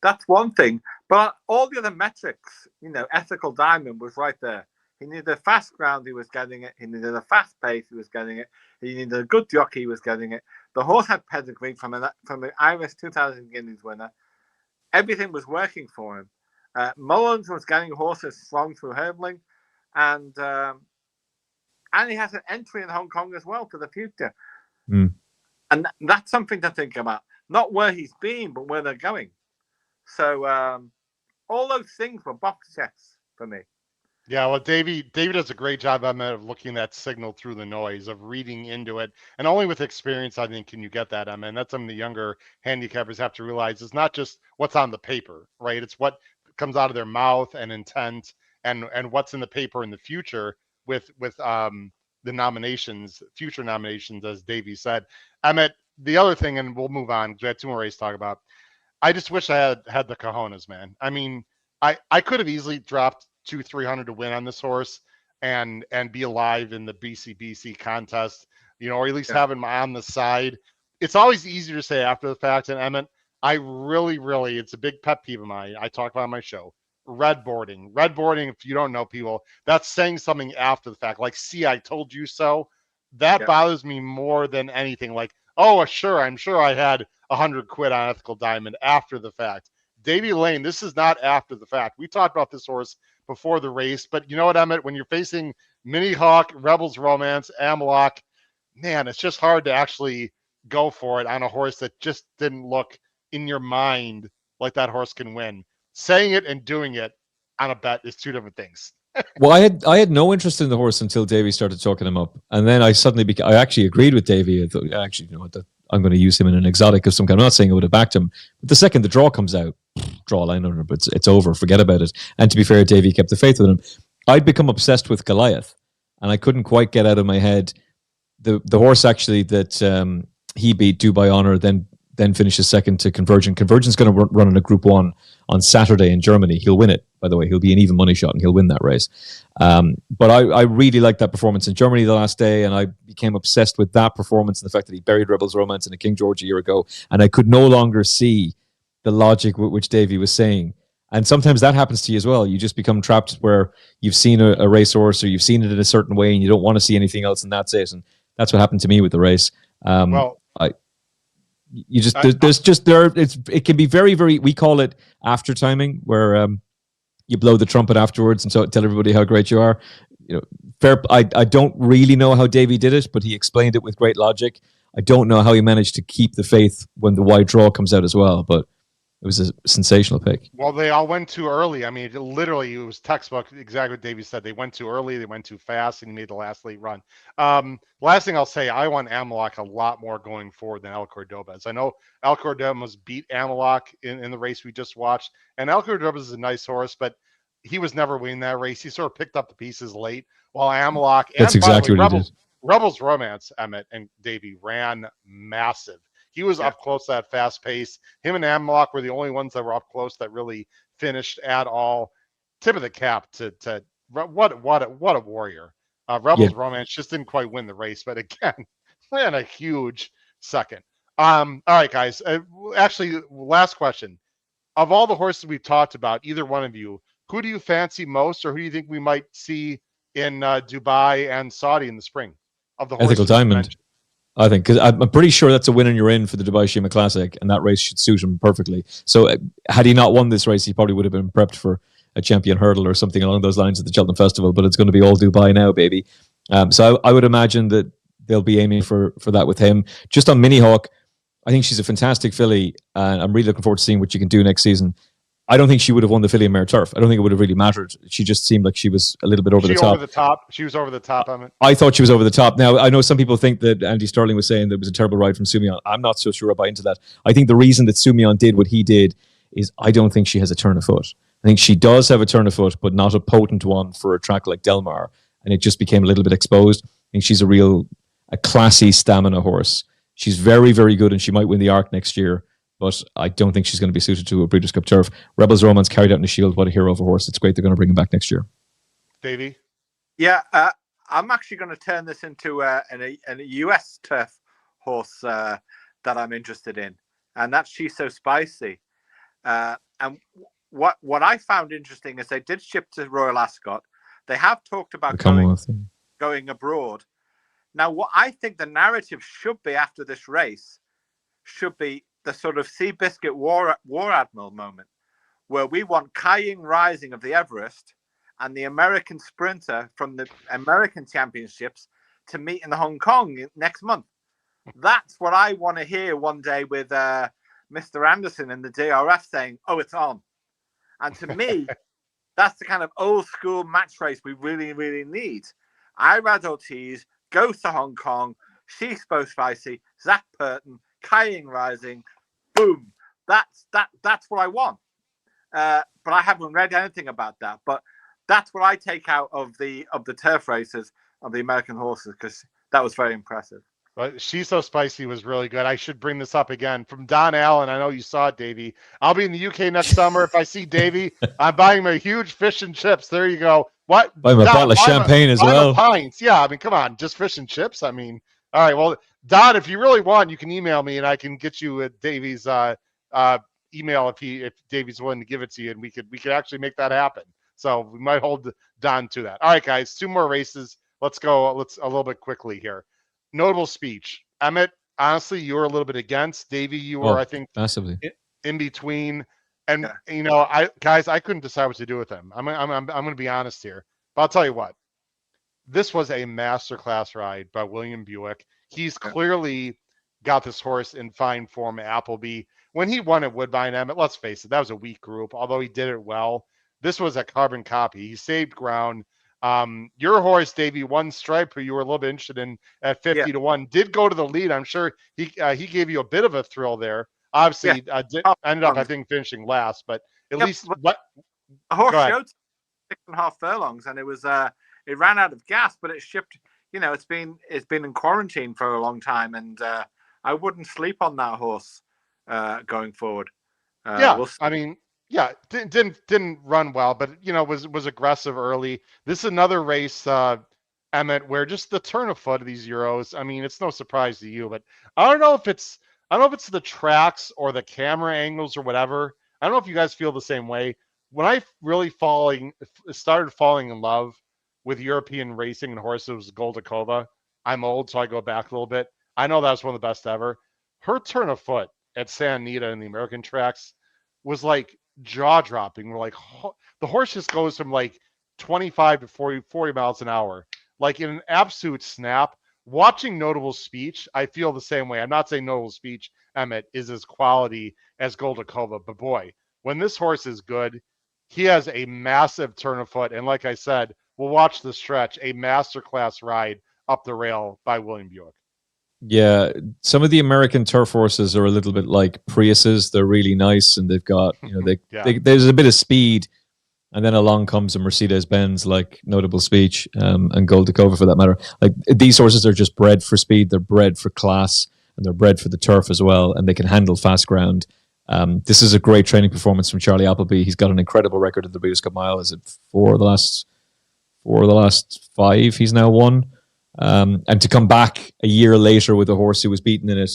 that's one thing. But all the other metrics, Ethical Diamond was right there. He needed a fast ground, he was getting it. He needed a fast pace, he was getting it. He needed a good jockey, he was getting it. The horse had pedigree from the Iris 2000 Guineas winner. Everything was working for him. Mullins was getting horses strong through hurdling, and he has an entry in Hong Kong as well for the future. Mm. And that's something to think about. Not where he's been, but where they're going. So all those things were box checks for me. Yeah, well, Davy does a great job of looking at signal through the noise, of reading into it. And only with experience, I think, can you get that, Emmet. And that's something the younger handicappers have to realize. It's not just what's on the paper, right? It's what comes out of their mouth and intent, and what's in the paper in the future with the nominations, future nominations, as Davy said. Emmet, the other thing, and we'll move on because we had two more races to talk about. I just wish I had the cojones, man. I mean, I could have easily dropped 200-300 to win on this horse and be alive in the BCBC contest, or at least have him on the side. It's always easier to say after the fact. And Emmet, I really, it's a big pet peeve of mine. I talk about on my show. Red boarding, if you don't know, people, that's saying something after the fact. Like, see, I told you so. That bothers me more than anything. Like, oh, sure, I'm sure I had £100 on Ethical Diamond after the fact. Davy Lane, this is not after the fact. We talked about this horse before the race, but you know what, Emmet? When you're facing Mini Hawk, Rebels Romance, Amelot, man, it's just hard to actually go for it on a horse that just didn't look in your mind like that horse can win. Saying it and doing it on a bet is two different things. Well, I had no interest in the horse until Davy started talking him up, and then I suddenly I actually agreed with Davy. I thought, actually, you know what, I'm going to use him in an exotic of some kind. I'm not saying I would have backed him, but the second the draw comes out, draw a line under, but it's over. Forget about it. And to be fair, Davy kept the faith with him. I'd become obsessed with Goliath, and I couldn't quite get out of my head the horse actually that he beat, Dubai Honor, then finishes second to Convergent. Convergent's going to run in a Group 1 on Saturday in Germany. He'll win it, by the way. He'll be an even money shot and he'll win that race. But I really liked that performance in Germany the last day, and I became obsessed with that performance and the fact that he buried Rebels Romance in a King George a year ago, and I could no longer see the logic with which Davy was saying. And sometimes that happens to you as well. You just become trapped where you've seen a racehorse or you've seen it in a certain way and you don't want to see anything else, and that's it. And that's what happened to me with the race. It can be very, very, we call it after timing, where you blow the trumpet afterwards and so tell everybody how great you are. I don't really know how Davy did it, but he explained it with great logic. I don't know how he managed to keep the faith when the wide draw comes out as well, but it was a sensational pick. Well, they all went too early. I mean, it was textbook, exactly what Davy said. They went too early, they went too fast, and he made the last late run. Last thing I'll say, I want Amalak a lot more going forward than El Cordobas. I know El Cordobas beat Amalak in the race we just watched, and El Cordobas is a nice horse, but he was never winning that race. He sort of picked up the pieces late, while Amalak and That's exactly what he did. Rebels Romance, Emmet and Davy ran massive. He was up close to that fast pace. Him and Amalak were the only ones that were up close that really finished at all. Tip of the cap to what a warrior. Rebels Romance just didn't quite win the race, but again, ran a huge second. All right, guys. Actually, last question. Of all the horses we've talked about, either one of you, who do you fancy most, or who do you think we might see in Dubai and Saudi in the spring? Of the horses Ethical Diamond. I think, because I'm pretty sure that's a win and you're in for the Dubai Shima Classic, and that race should suit him perfectly. So had he not won this race, he probably would have been prepped for a champion hurdle or something along those lines at the Cheltenham Festival, but it's going to be all Dubai now, baby. So I would imagine that they'll be aiming for that with him. Just on Mini Hawk, I think she's a fantastic filly, and I'm really looking forward to seeing what she can do next season. I don't think she would have won the filly in Mare Turf. I don't think it would have really mattered. She just seemed like she was a little bit over the top. She was over the top. I thought she was over the top. Now, I know some people think that Andy Sterling was saying that it was a terrible ride from Sumion. I'm not so sure I buy into that. I think the reason that Sumion did what he did is I don't think she has a turn of foot. I think she does have a turn of foot, but not a potent one for a track like Del Mar. And it just became a little bit exposed. I think she's a classy stamina horse. She's very, very good, and she might win the Arc next year. But I don't think she's going to be suited to a Breeders' Cup turf. Rebels Romance carried out in the Shield. What a hero of a horse. It's great they're going to bring him back next year. Davey? Yeah, I'm actually going to turn this into a US turf horse that I'm interested in. And that's She's So Spicy. And what I found interesting is they did ship to Royal Ascot. They have talked about going abroad. Now, what I think the narrative should be after this race should be the sort of Seabiscuit War Admiral moment, where we want Kai Rising of the Everest and the American sprinter from the American Championships to meet in Hong Kong next month. That's what I want to hear one day with Mr. Anderson in the DRF saying, "Oh, it's on." And to me, that's the kind of old school match race we really, really need. Irad Ortiz goes to Hong Kong. She's So Spicy. Zach Purton. Kai Rising, boom. That's what I want. But I haven't read anything about that. But that's what I take out of the turf races of the American horses, because that was very impressive. But She's So Spicy was really good. I should bring this up again from Don Allen. I know you saw it, Davey. I'll be in the UK next summer. If I see Davey, I'm buying him a huge fish and chips. There you go. What? Buy him a bottle of champagne as well. Pints. Yeah, I mean, come on, just fish and chips. I mean, all right. Well, Don, if you really want, you can email me and I can get you Davey's email if Davey's willing to give it to you, and we could actually make that happen. So we might hold Don to that. All right, guys, 2 more races. Let's go. Let's a little bit quickly here. Notable speech. Emmett, honestly, you were a little bit against. Davey, you were, I think, massively in between. And you know, I couldn't decide what to do with him. I'm going to be honest here, but I'll tell you what. This was a masterclass ride by William Buick. He's clearly got this horse in fine form at Appleby. When he won at Woodbine, Emmett, let's face it, that was a weak group, although he did it well. This was a carbon copy. He saved ground. Your horse, Davey, One Stripe, who you were a little bit interested in at 50 to 1, did go to the lead. I'm sure he gave you a bit of a thrill there. Obviously, ended up, I think, finishing last, but at least what a horse showed 6.5 furlongs, and it was it ran out of gas, but it shipped. You know, it's been in quarantine for a long time, and I wouldn't sleep on that horse going forward. I mean, didn't run well, but you know, was aggressive early. This is another race, Emmet, where just the turn of foot of these Euros. I mean, it's no surprise to you, but I don't know if it's the tracks or the camera angles or whatever. I don't know if you guys feel the same way. when I really started falling in love with European racing and horses, was Goldakova. I'm old, so I go back a little bit. I know that was one of the best ever. Her turn of foot at San Anita in the American tracks was like jaw dropping. We're like, the horse just goes from like 25 to 40 miles an hour, like in an absolute snap. Watching Notable Speech, I feel the same way. I'm not saying Notable Speech, Emmet, is as quality as Goldakova, but boy, when this horse is good, he has a massive turn of foot. And like I said, we'll watch the stretch, a masterclass ride up the rail by William Buick. Yeah, some of the American turf horses are a little bit like Priuses. They're really nice, and they've got, there's a bit of speed, and then along comes a Mercedes-Benz, like Notable Speech, and Goldakova for that matter. Like, these horses are just bred for speed. They're bred for class, and they're bred for the turf as well, and they can handle fast ground. This is a great training performance from Charlie Appleby. He's got an incredible record at the Breeders' Cup Mile. Is it four of the last 5 he's now won? And to come back a year later with a horse who was beaten in it,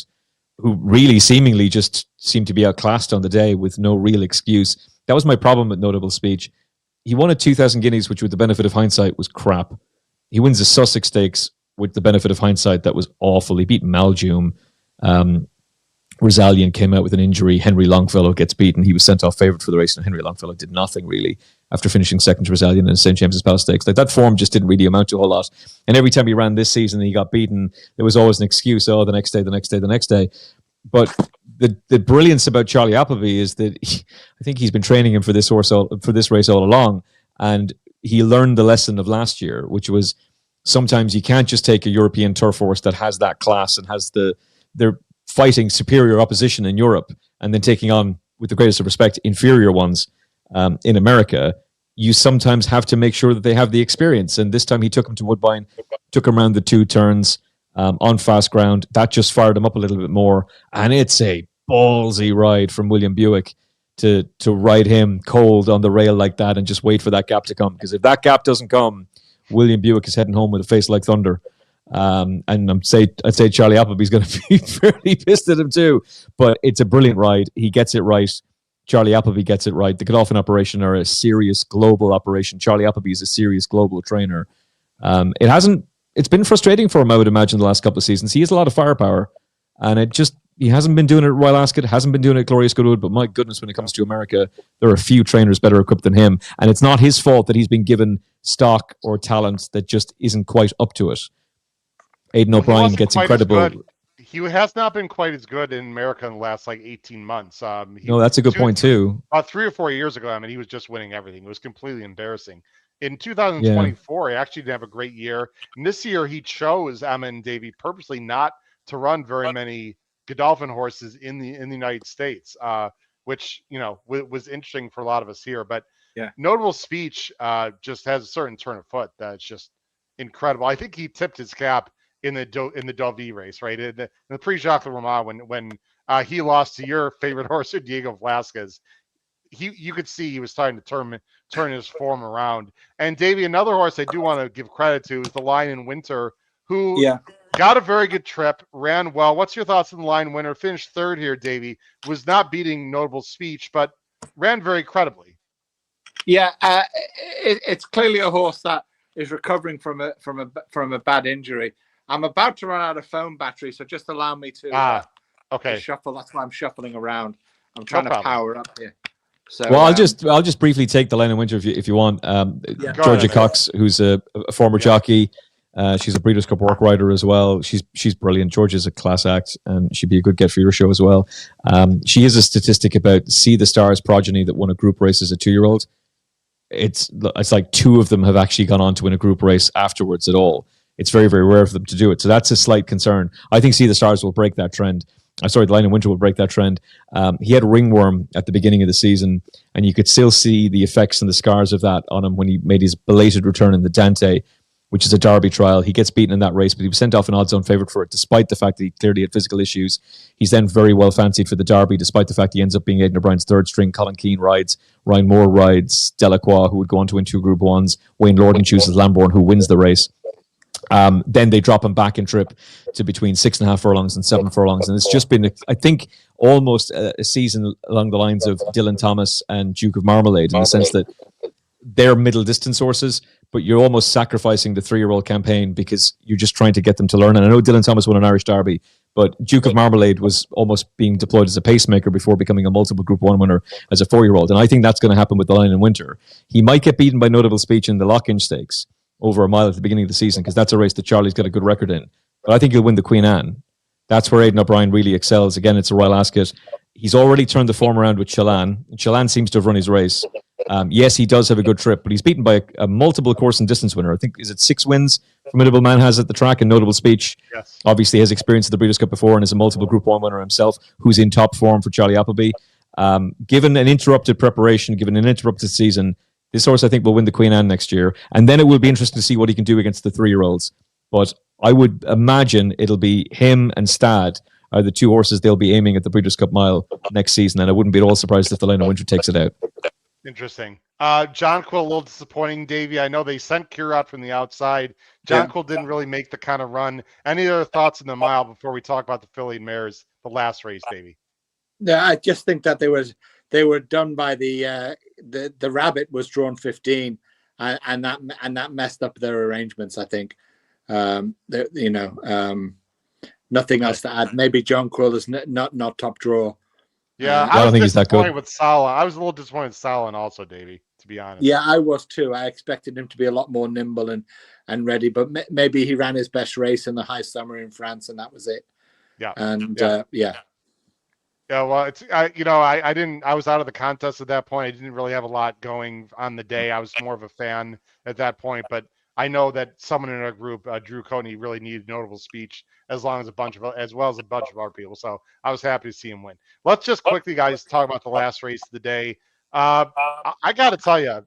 who really seemingly just seemed to be outclassed on the day with no real excuse. That was my problem with Notable Speech. He won at 2,000 guineas, which with the benefit of hindsight was crap. He wins the Sussex Stakes with the benefit of hindsight. That was awful. He beat Maljoom. Rosalian came out with an injury. Henry Longfellow gets beaten. He was sent off favourite for the race, and Henry Longfellow did nothing really after finishing second to Rosalian in the St. James's Palace Stakes. Like, that form just didn't really amount to a whole lot. And every time he ran this season and he got beaten, there was always an excuse. Oh, the next day. But the brilliance about Charlie Appleby is that I think he's been training him for this race all along, and he learned the lesson of last year, which was sometimes you can't just take a European turf horse that has that class and has they're fighting superior opposition in Europe and then taking on, with the greatest of respect, inferior ones in America. You sometimes have to make sure that they have the experience. And this time he took him to Woodbine, took him around the 2 turns on fast ground. That just fired him up a little bit more. And it's a ballsy ride from William Buick to ride him cold on the rail like that and just wait for that gap to come. Because if that gap doesn't come, William Buick is heading home with a face like thunder. And I'd say Charlie Appleby's going to be fairly pissed at him too. But it's a brilliant ride. He gets it right. Charlie Appleby gets it right. The Godolphin operation are a serious global operation. Charlie Appleby is a serious global trainer. It's been frustrating for him, I would imagine, the last couple of seasons. He has a lot of firepower, and he hasn't been doing it at Royal Ascot, hasn't been doing it at Glorious Goodwood, but my goodness, when it comes to America, there are a few trainers better equipped than him. And it's not his fault that he's been given stock or talent that just isn't quite up to it. Aidan O'Brien gets incredible. He has not been quite as good in America in the last 18 months. No, that's a good point too. 3 or 4 years ago, he was just winning everything. It was completely embarrassing. In 2024, he actually didn't have a great year. And this year, he chose Emmet and Davy purposely not to run very many Godolphin horses in the United States, which was interesting for a lot of us here. But Notable Speech just has a certain turn of foot that's just incredible. I think he tipped his cap in the Davy race, right? In the Prix-Jacques Leroy, when he lost to your favorite horse, Diego Velasquez. You could see he was starting to turn his form around. And Davy, another horse I do want to give credit to is the Lion in Winter, who got a very good trip, ran well. What's your thoughts on the Lion Winner? Finished third here, Davy. Was not beating Notable Speech, but ran very credibly. Yeah, it's clearly a horse that is recovering from a bad injury. I'm about to run out of phone battery, so just allow me to to shuffle. That's why I'm shuffling around. I'm trying to power up here. So, well, I'll just briefly take the Lion in Winter if you want. Georgia Cox, who's a former jockey, she's a Breeders' Cup work rider as well. She's brilliant. Georgia's a class act, and she'd be a good get for your show as well. She has a statistic about See the Stars progeny that won a group race as a 2-year-old. It's like 2 of them have actually gone on to win a group race afterwards at all. It's very, very rare for them to do it. So that's a slight concern. I think See the Stars will break that trend. The Lion in Winter will break that trend. He had ringworm at the beginning of the season, and you could still see the effects and the scars of that on him when he made his belated return in the Dante, which is a Derby trial. He gets beaten in that race, but he was sent off an odds-on favourite for it, despite the fact that he clearly had physical issues. He's then very well fancied for the Derby, despite the fact he ends up being Aidan O'Brien's third string. Colin Keane rides, Ryan Moore rides, Delacroix, who would go on to win 2 Group 1s. Wayne Lordan chooses Lambourne, who wins the race. Then they drop him back in trip to between 6.5 furlongs and 7 furlongs. And it's just been, I think, almost a season along the lines of Dylan Thomas and Duke of Marmalade, in the sense that they're middle distance horses, but you're almost sacrificing the 3-year-old campaign because you're just trying to get them to learn. And I know Dylan Thomas won an Irish Derby, but Duke of Marmalade was almost being deployed as a pacemaker before becoming a multiple Group 1 winner as a 4-year-old. And I think that's going to happen with the Line in Winter. He might get beaten by Notable Speech in the Lock-in Stakes over a mile at the beginning of the season, because that's a race that Charlie's got a good record in. But I think he'll win the Queen Anne. That's where Aidan O'Brien really excels. Again, it's a Royal Ascot. He's already turned the form around with Chelan. Chelan seems to have run his race. Yes, he does have a good trip, but he's beaten by a multiple course and distance winner. I think, is it 6 wins Formidable Man has at the track, and Notable Speech. Yes. Obviously has experience at the Breeders' Cup before and is a multiple Group 1 winner himself, who's in top form for Charlie Appleby. Given an interrupted preparation, given an interrupted season, this horse, I think, will win the Queen Anne next year. And then it will be interesting to see what he can do against the 3-year-olds. But I would imagine it'll be him and Stad are the 2 horses they'll be aiming at the Breeders' Cup Mile next season. And I wouldn't be at all surprised if the Line of Winter takes it out. Interesting. Jonquil, a little disappointing, Davy. I know they sent Cure out from the outside. Jonquil didn't really make the kind of run. Any other thoughts in the mile before we talk about the Filly and Mares, the last race, Davy? Yeah, I just think that they were done by the Rabbit was drawn 15, and that messed up their arrangements. I think, nothing else to add. Maybe Jonquil is not top draw. Yeah, I don't think he's that good. With Sala. I was a little disappointed with Sala also, Davy, to be honest. Yeah, I was too. I expected him to be a lot more nimble and ready, but maybe he ran his best race in the High Summer in France, and that was it. Yeah, and yeah. Yeah, well, it's I was out of the contest at that point. I didn't really have a lot going on the day. I was more of a fan at that point, but I know that someone in our group, Drew Coney, really needed Notable Speech as well as a bunch of other people. So I was happy to see him win. Let's just quickly, guys, talk about the last race of the day. I got to tell you,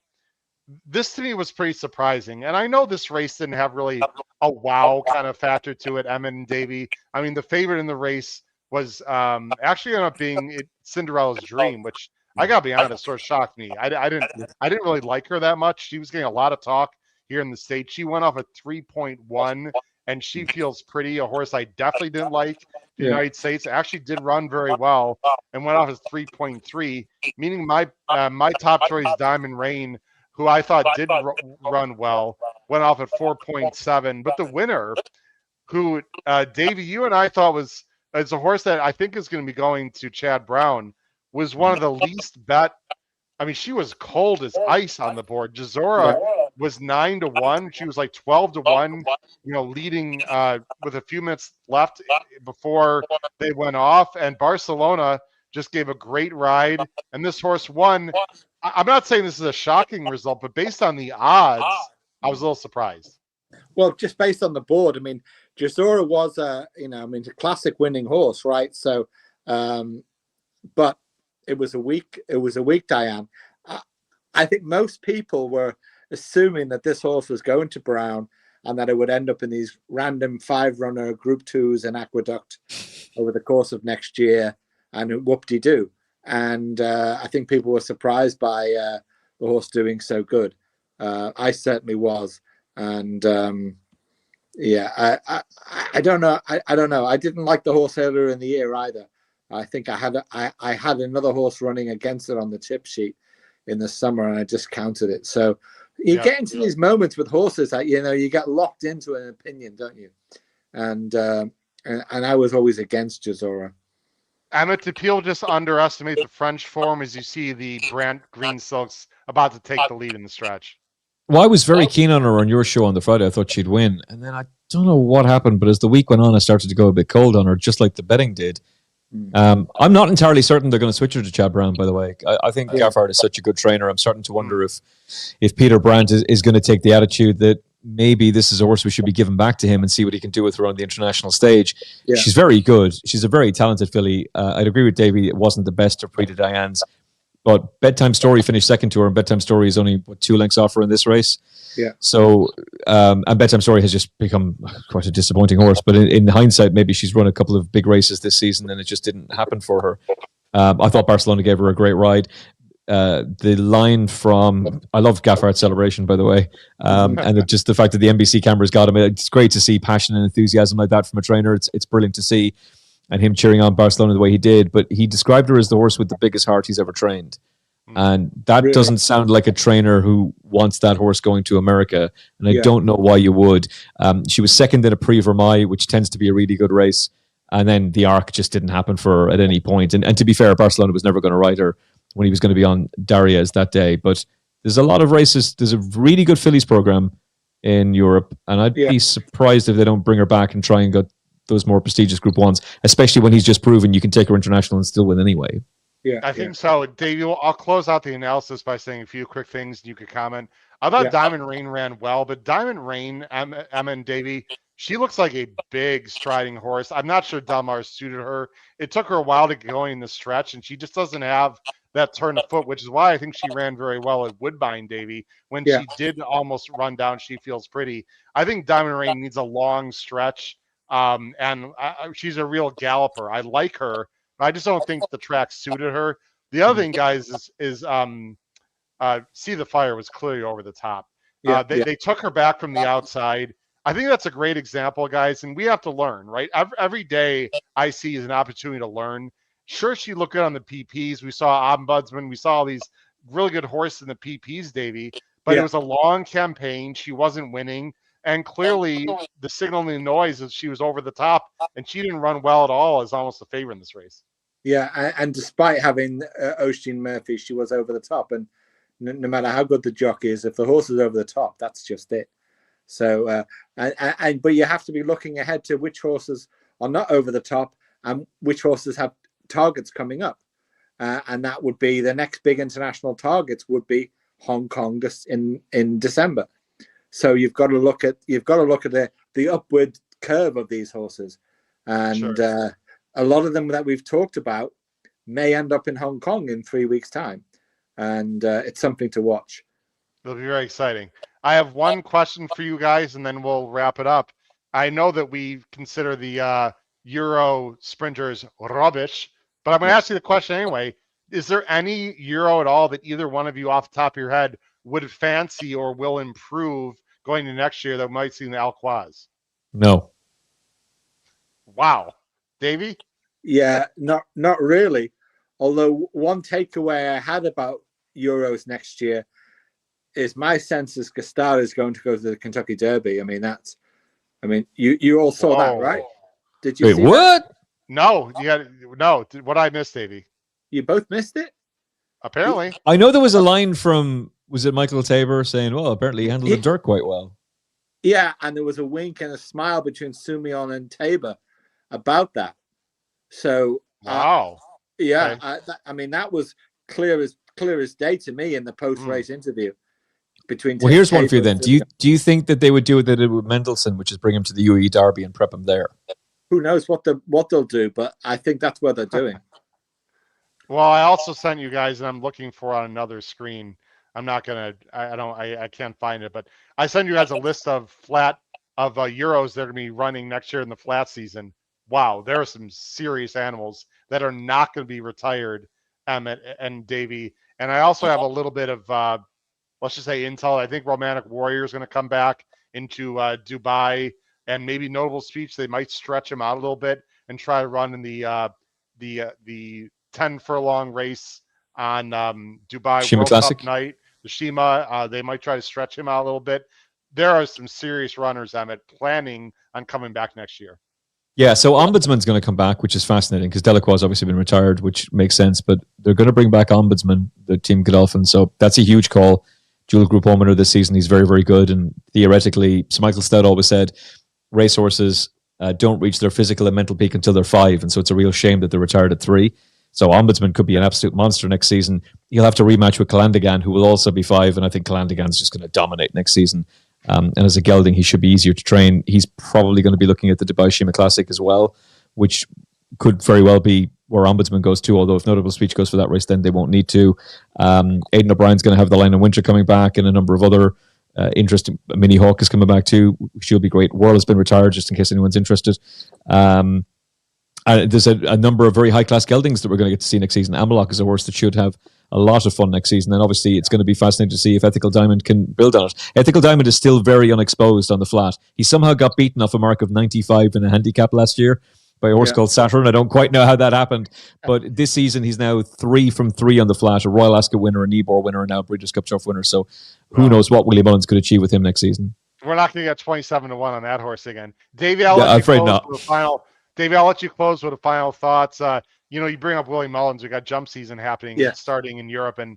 this to me was pretty surprising. And I know this race didn't have really a wow kind of factor to it, Emmet and Davy. I mean, the favorite in the race was actually ended up being Cinderella's Dream, which I gotta be honest, sort of shocked me. I didn't really like her that much. She was getting a lot of talk here in the States. She went off at 3.1, and She Feels Pretty, a horse I definitely didn't like. The United States actually did run very well and went off as 3.3, meaning my top choice, Diamond Rain, who I thought did run well, went off at 4.7. But the winner, who Davey, you and I thought was a horse that I think is going to be going to Chad Brown, was one of the least bet. I mean, she was cold as ice on the board. Jazora was 9-1. She was like 12-1, leading with a few minutes left before they went off. And Barcelona just gave a great ride. And this horse won. I'm not saying this is a shocking result, but based on the odds, I was a little surprised. Well, just based on the board, I mean, Jazora was a classic winning horse, right? So, but it was a weak Diane. I think most people were assuming that this horse was going to Brown and that it would end up in these random 5-runner Group 2s in Aqueduct over the course of next year, and whoop-de-doo. And I think people were surprised by the horse doing so good. I certainly was. And I don't know. I don't know. I didn't like the horse earlier in the year either. I think I had another horse running against it on the tip sheet in the summer, and I discounted it. So you get into these moments with horses that you get locked into an opinion, don't you? And I was always against Jazora. Emmet, do people just underestimate the French form as you see the Brant Green Silks about to take the lead in the stretch? Well, I was very keen on her on your show on the Friday. I thought she'd win. And then I don't know what happened, but as the week went on, I started to go a bit cold on her, just like the betting did. I'm not entirely certain they're going to switch her to Chad Brown, by the way. I think Gaffard is such a good trainer. I'm starting to wonder if Peter Brandt is going to take the attitude that maybe this is a horse we should be giving back to him and see what he can do with her on the international stage. Yeah. She's very good. She's a very talented filly. I'd agree with Davey. It wasn't the best of Prix de Diane's, but Bedtime Story finished second to her, and Bedtime Story is only 2 lengths off her in this race. Yeah. So, and Bedtime Story has just become quite a disappointing horse. But in hindsight, maybe she's run a couple of big races this season, and it just didn't happen for her. I thought Barcelona gave her a great ride. the line from, I love Gaffart's celebration, by the way, just the fact that the NBC cameras got him. It's great to see passion and enthusiasm like that from a trainer. It's brilliant to see, and him cheering on Barcelona the way he did. But he described her as the horse with the biggest heart he's ever trained. And that really doesn't sound like a trainer who wants that horse going to America. And I don't know why you would. She was second in a Prix Vermeil, which tends to be a really good race. And then the arc just didn't happen for her at any point. And to be fair, Barcelona was never going to ride her when he was going to be on Darius that day. But there's a lot of races. There's a really good fillies program in Europe. And I'd be surprised if they don't bring her back and try and get those more prestigious Group 1s, especially when he's just proven you can take her international and still win anyway. Yeah, I think so. Davey, I'll close out the analysis by saying a few quick things and you could comment. I thought Diamond Rain ran well, but Diamond Rain, Emma and Davey, she looks like a big striding horse. I'm not sure Del Mar suited her. It took her a while to get going in the stretch, and she just doesn't have that turn of foot, which is why I think she ran very well at Woodbine, Davey. When she did almost run down, She Feels Pretty. I think Diamond Rain needs a long stretch, and she's a real galloper. I like her. I just don't think the track suited her. The other thing, guys, is See the Fire was clearly over the top. They took her back from the outside. I think that's a great example, guys, and we have to learn, right? Every day I see is an opportunity to learn. Sure, she looked good on the PPs. We saw Ombudsman. We saw all these really good horses in the PPs, Davey, but it was a long campaign. She wasn't winning. And clearly, the signaling noise is she was over the top, and she didn't run well at all as almost a favorite in this race. Yeah, and despite having Osteen Murphy, she was over the top. And no matter how good the jockey is, if the horse is over the top, that's just it. So, but you have to be looking ahead to which horses are not over the top and which horses have targets coming up. And that would be the next big international targets would be Hong Kong in December. So you've got to look at the upward curve of these horses, and a lot of them that we've talked about may end up in Hong Kong in 3 weeks' time, and it's something to watch. It'll be very exciting. I have one question for you guys, and then we'll wrap it up. I know that we consider the Euro sprinters rubbish, but I'm going to ask you the question anyway. Is there any Euro at all that either one of you off the top of your head would fancy or will improve going to next year that might see in the Alquaz? No. Wow. Davey? Yeah, not really. Although one takeaway I had about Euros next year is my sense is Gastara is going to go to the Kentucky Derby. I mean, you all saw that, right? Did you? Wait, see what? That? No, what I missed, Davey? You both missed it? Apparently. I know there was a line from, was it Michael Tabor saying, well, apparently he handled the dirt quite well. Yeah, and there was a wink and a smile between Sumion and Tabor about that. So, wow. Yeah, okay. I mean, that was clear as day to me in the post-race interview. Well, here's one for you then. Do you think that they would do what they did with Mendelssohn, which is bring him to the UAE Derby and prep him there? Who knows what they'll do, but I think that's what they're doing. Well, I also sent you guys, and I'm looking for on another screen. I'm not gonna. I can't find it, but I sent you guys a list of Euros that are gonna be running next year in the flat season. Wow, there are some serious animals that are not going to be retired, Emmet and Davy. And I also have a little bit of, let's just say, intel. I think Romantic Warrior is going to come back into Dubai, and maybe Notable Speech. They might stretch him out a little bit and try to run in the 10 furlong race on Dubai Shima World Classic Cup night. The Shima, they might try to stretch him out a little bit. There are some serious runners, Emmet, planning on coming back next year. Yeah, so Ombudsman's going to come back, which is fascinating because Delacroix has obviously been retired, which makes sense, but they're going to bring back Ombudsman, the Team Godolphin, so that's a huge call. Dual Group 1 winner this season, he's very, very good, and theoretically, Sir Michael Stout always said, racehorses don't reach their physical and mental peak until they're 5, and so it's a real shame that they're retired at 3. So Ombudsman could be an absolute monster next season. He'll have to rematch with Calandigan, who will also be 5, and I think Calandigan's just going to dominate next season. And as a gelding, he should be easier to train. He's probably going to be looking at the Dubai Shima Classic as well, which could very well be where Ombudsman goes to, although if Notable Speech goes for that race, then they won't need to. Aidan O'Brien's going to have the Line of Winter coming back, and a number of other interesting. Minnie Hawk is coming back too, which will be great. Whirl has been retired, just in case anyone's interested. And there's a number of very high-class geldings that we're going to get to see next season. Amalok is a horse that should have a lot of fun next season. And obviously, it's going to be fascinating to see if Ethical Diamond can build on it. Ethical Diamond is still very unexposed on the flat. He somehow got beaten off a mark of 95 in a handicap last year by a horse called Saturn. I don't quite know how that happened. But this season, he's now 3 from 3 on the flat, a Royal Ascot winner, a Nibor winner, and now a Breeders' Cup Turf winner. So who knows what Willie Mullins could achieve with him next season. We're not going to get 27-1 on that horse again. Davey, I'll let you close with a final thoughts. You bring up Willie Mullins. We got jump season happening, starting in Europe, and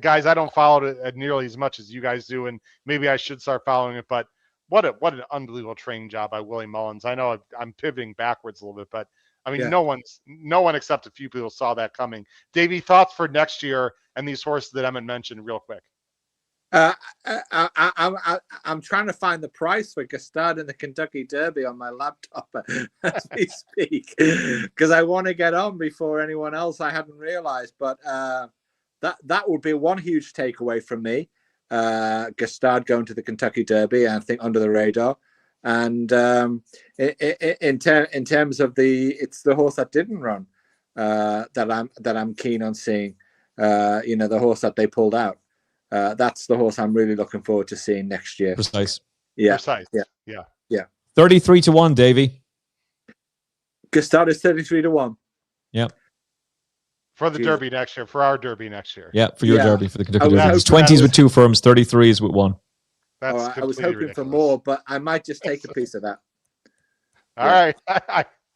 guys, I don't follow it nearly as much as you guys do, and maybe I should start following it. But what an unbelievable training job by Willie Mullins. I know I'm pivoting backwards a little bit, but I mean, no one except a few people saw that coming. Davey, thoughts for next year and these horses that Emmet mentioned, real quick. I'm trying to find the price for Gestard in the Kentucky Derby on my laptop as we speak, because I want to get on before anyone else. I hadn't realized, but that would be one huge takeaway from me. Gestard going to the Kentucky Derby, I think under the radar. And in terms of it's the horse that didn't run that I'm keen on seeing. The horse that they pulled out. That's the horse I'm really looking forward to seeing next year. Precise. Yeah. Precise. Yeah. 33-1, Davey. Gestard is 33-1. Yeah. For the Derby next year, for our Derby next year. Yeah, for your Derby, for the Kentucky Derby. It's 20s with 2 firms, 33s with 1. I was hoping for more, but I might just take a piece of that. All right.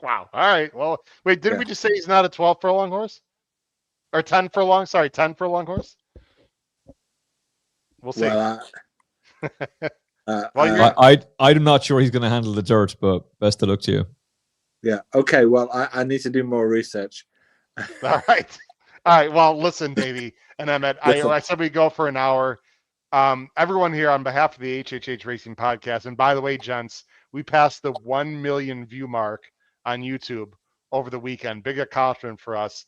Wow. All right. Well, wait, didn't we just say he's not a 12 furlong horse? Or 10 furlong? Sorry, 10 furlong horse? We'll see. I'm not sure he's going to handle the dirt, but best of luck to you. Yeah. Okay. Well, I need to do more research. All right. Well, listen, Davey and Emmet, I said we go for an hour. Everyone here on behalf of the HHH Racing Podcast, and by the way, gents, we passed the 1 million view mark on YouTube over the weekend. Big accomplishment for us.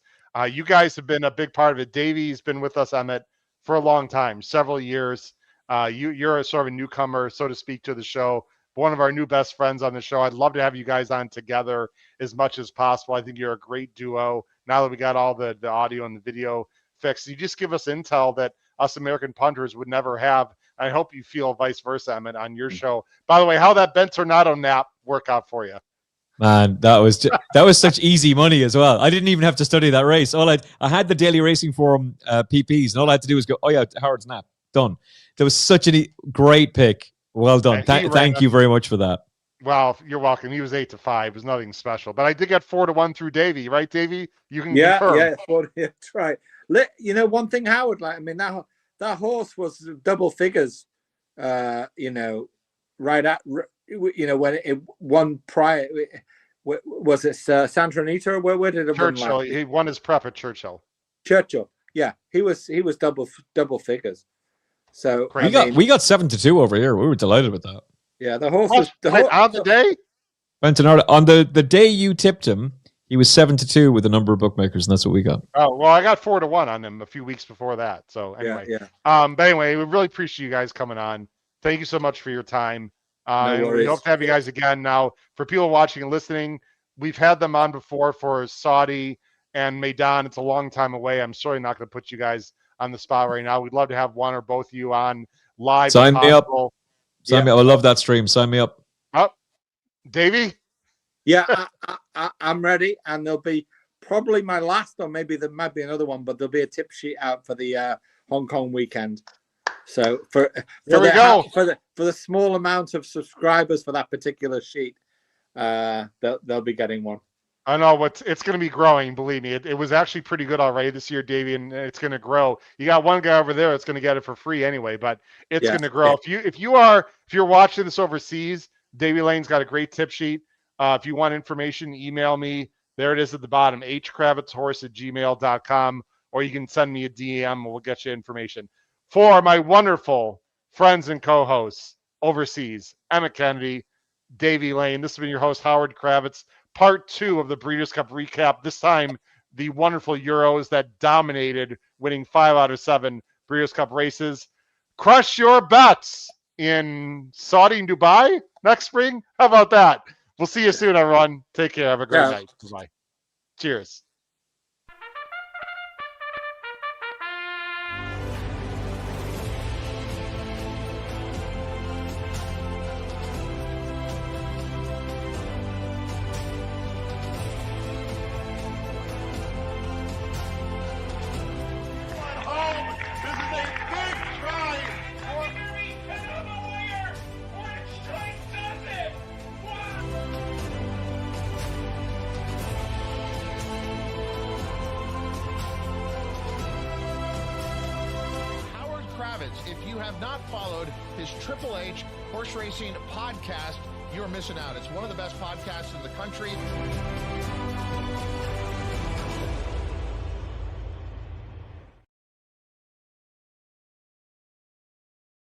You guys have been a big part of it. Davey's been with us, Emmet, for a long time, several years. You're a sort of a newcomer, so to speak, to the show. One of our new best friends on the show. I'd love to have you guys on together as much as possible. I think you're a great duo. Now that we got all the audio and the video fixed, you just give us intel that us American punters would never have. I hope you feel vice versa, Emmet, on your show. By the way, how that Ben Tornado nap work out for you? Man, that was such easy money as well. I didn't even have to study that race. I had the Daily Racing Forum PPs, and all I had to do was go, oh yeah, Howard's nap, done. That was such a great pick. Well done. Thank you very much for that. Well, you're welcome. He was 8-5. It was nothing special, but I did get 4-1 through Davey, right, Davey? You can confirm. Yeah, that's right. One thing, Howard, that horse was double figures. Right at when it won prior. Was it Santa Anita? Where did it win? Churchill. He won his prep at Churchill. Yeah, he was double figures. So we got 7-2 over here. We were delighted with that. Yeah, the horse was on the day. Bentonardo, on the day you tipped him, he was 7-2 with a number of bookmakers, and that's what we got. Oh well, I got 4-1 on him a few weeks before that. So anyway, But anyway, we really appreciate you guys coming on. Thank you so much for your time. No we hope to have you guys again. Now, for people watching and listening, we've had them on before for Saudi and Maidan. It's a long time away. I'm sorry not going to put you guys on the spot right now. We'd love to have one or both of you on live. Sign me up. Sign me up. I love that stream. Sign me up. Davey? Yeah, I'm ready. And there'll be probably my last, or maybe there might be another one, but there'll be a tip sheet out for the Hong Kong weekend. So for the small amount of subscribers for that particular sheet, they'll be getting one. I know it's going to be growing. Believe me, it was actually pretty good already this year, Davey, and it's going to grow. You got one guy over there that's going to get it for free anyway, but it's going to grow. Yeah. If you're watching this overseas, Davey Lane's got a great tip sheet. If you want information, email me. There it is at the bottom, hkravetshorse@gmail.com, or you can send me a DM and we'll get you information. For my wonderful friends and co-hosts overseas, Emmet Kennedy, Davey Lane, this has been your host, Howard Kravets. Part 2 of the Breeders' Cup recap. This time, the wonderful Euros that dominated, winning 5 out of 7 Breeders' Cup races. Crush your bets in Saudi and Dubai next spring. How about that? We'll see you soon, everyone. Take care. Have a great Yeah. night. Bye. Cheers. Howard Kravets, if you have not followed his Triple H horse racing podcast, you're missing out. It's one of the best podcasts in the country.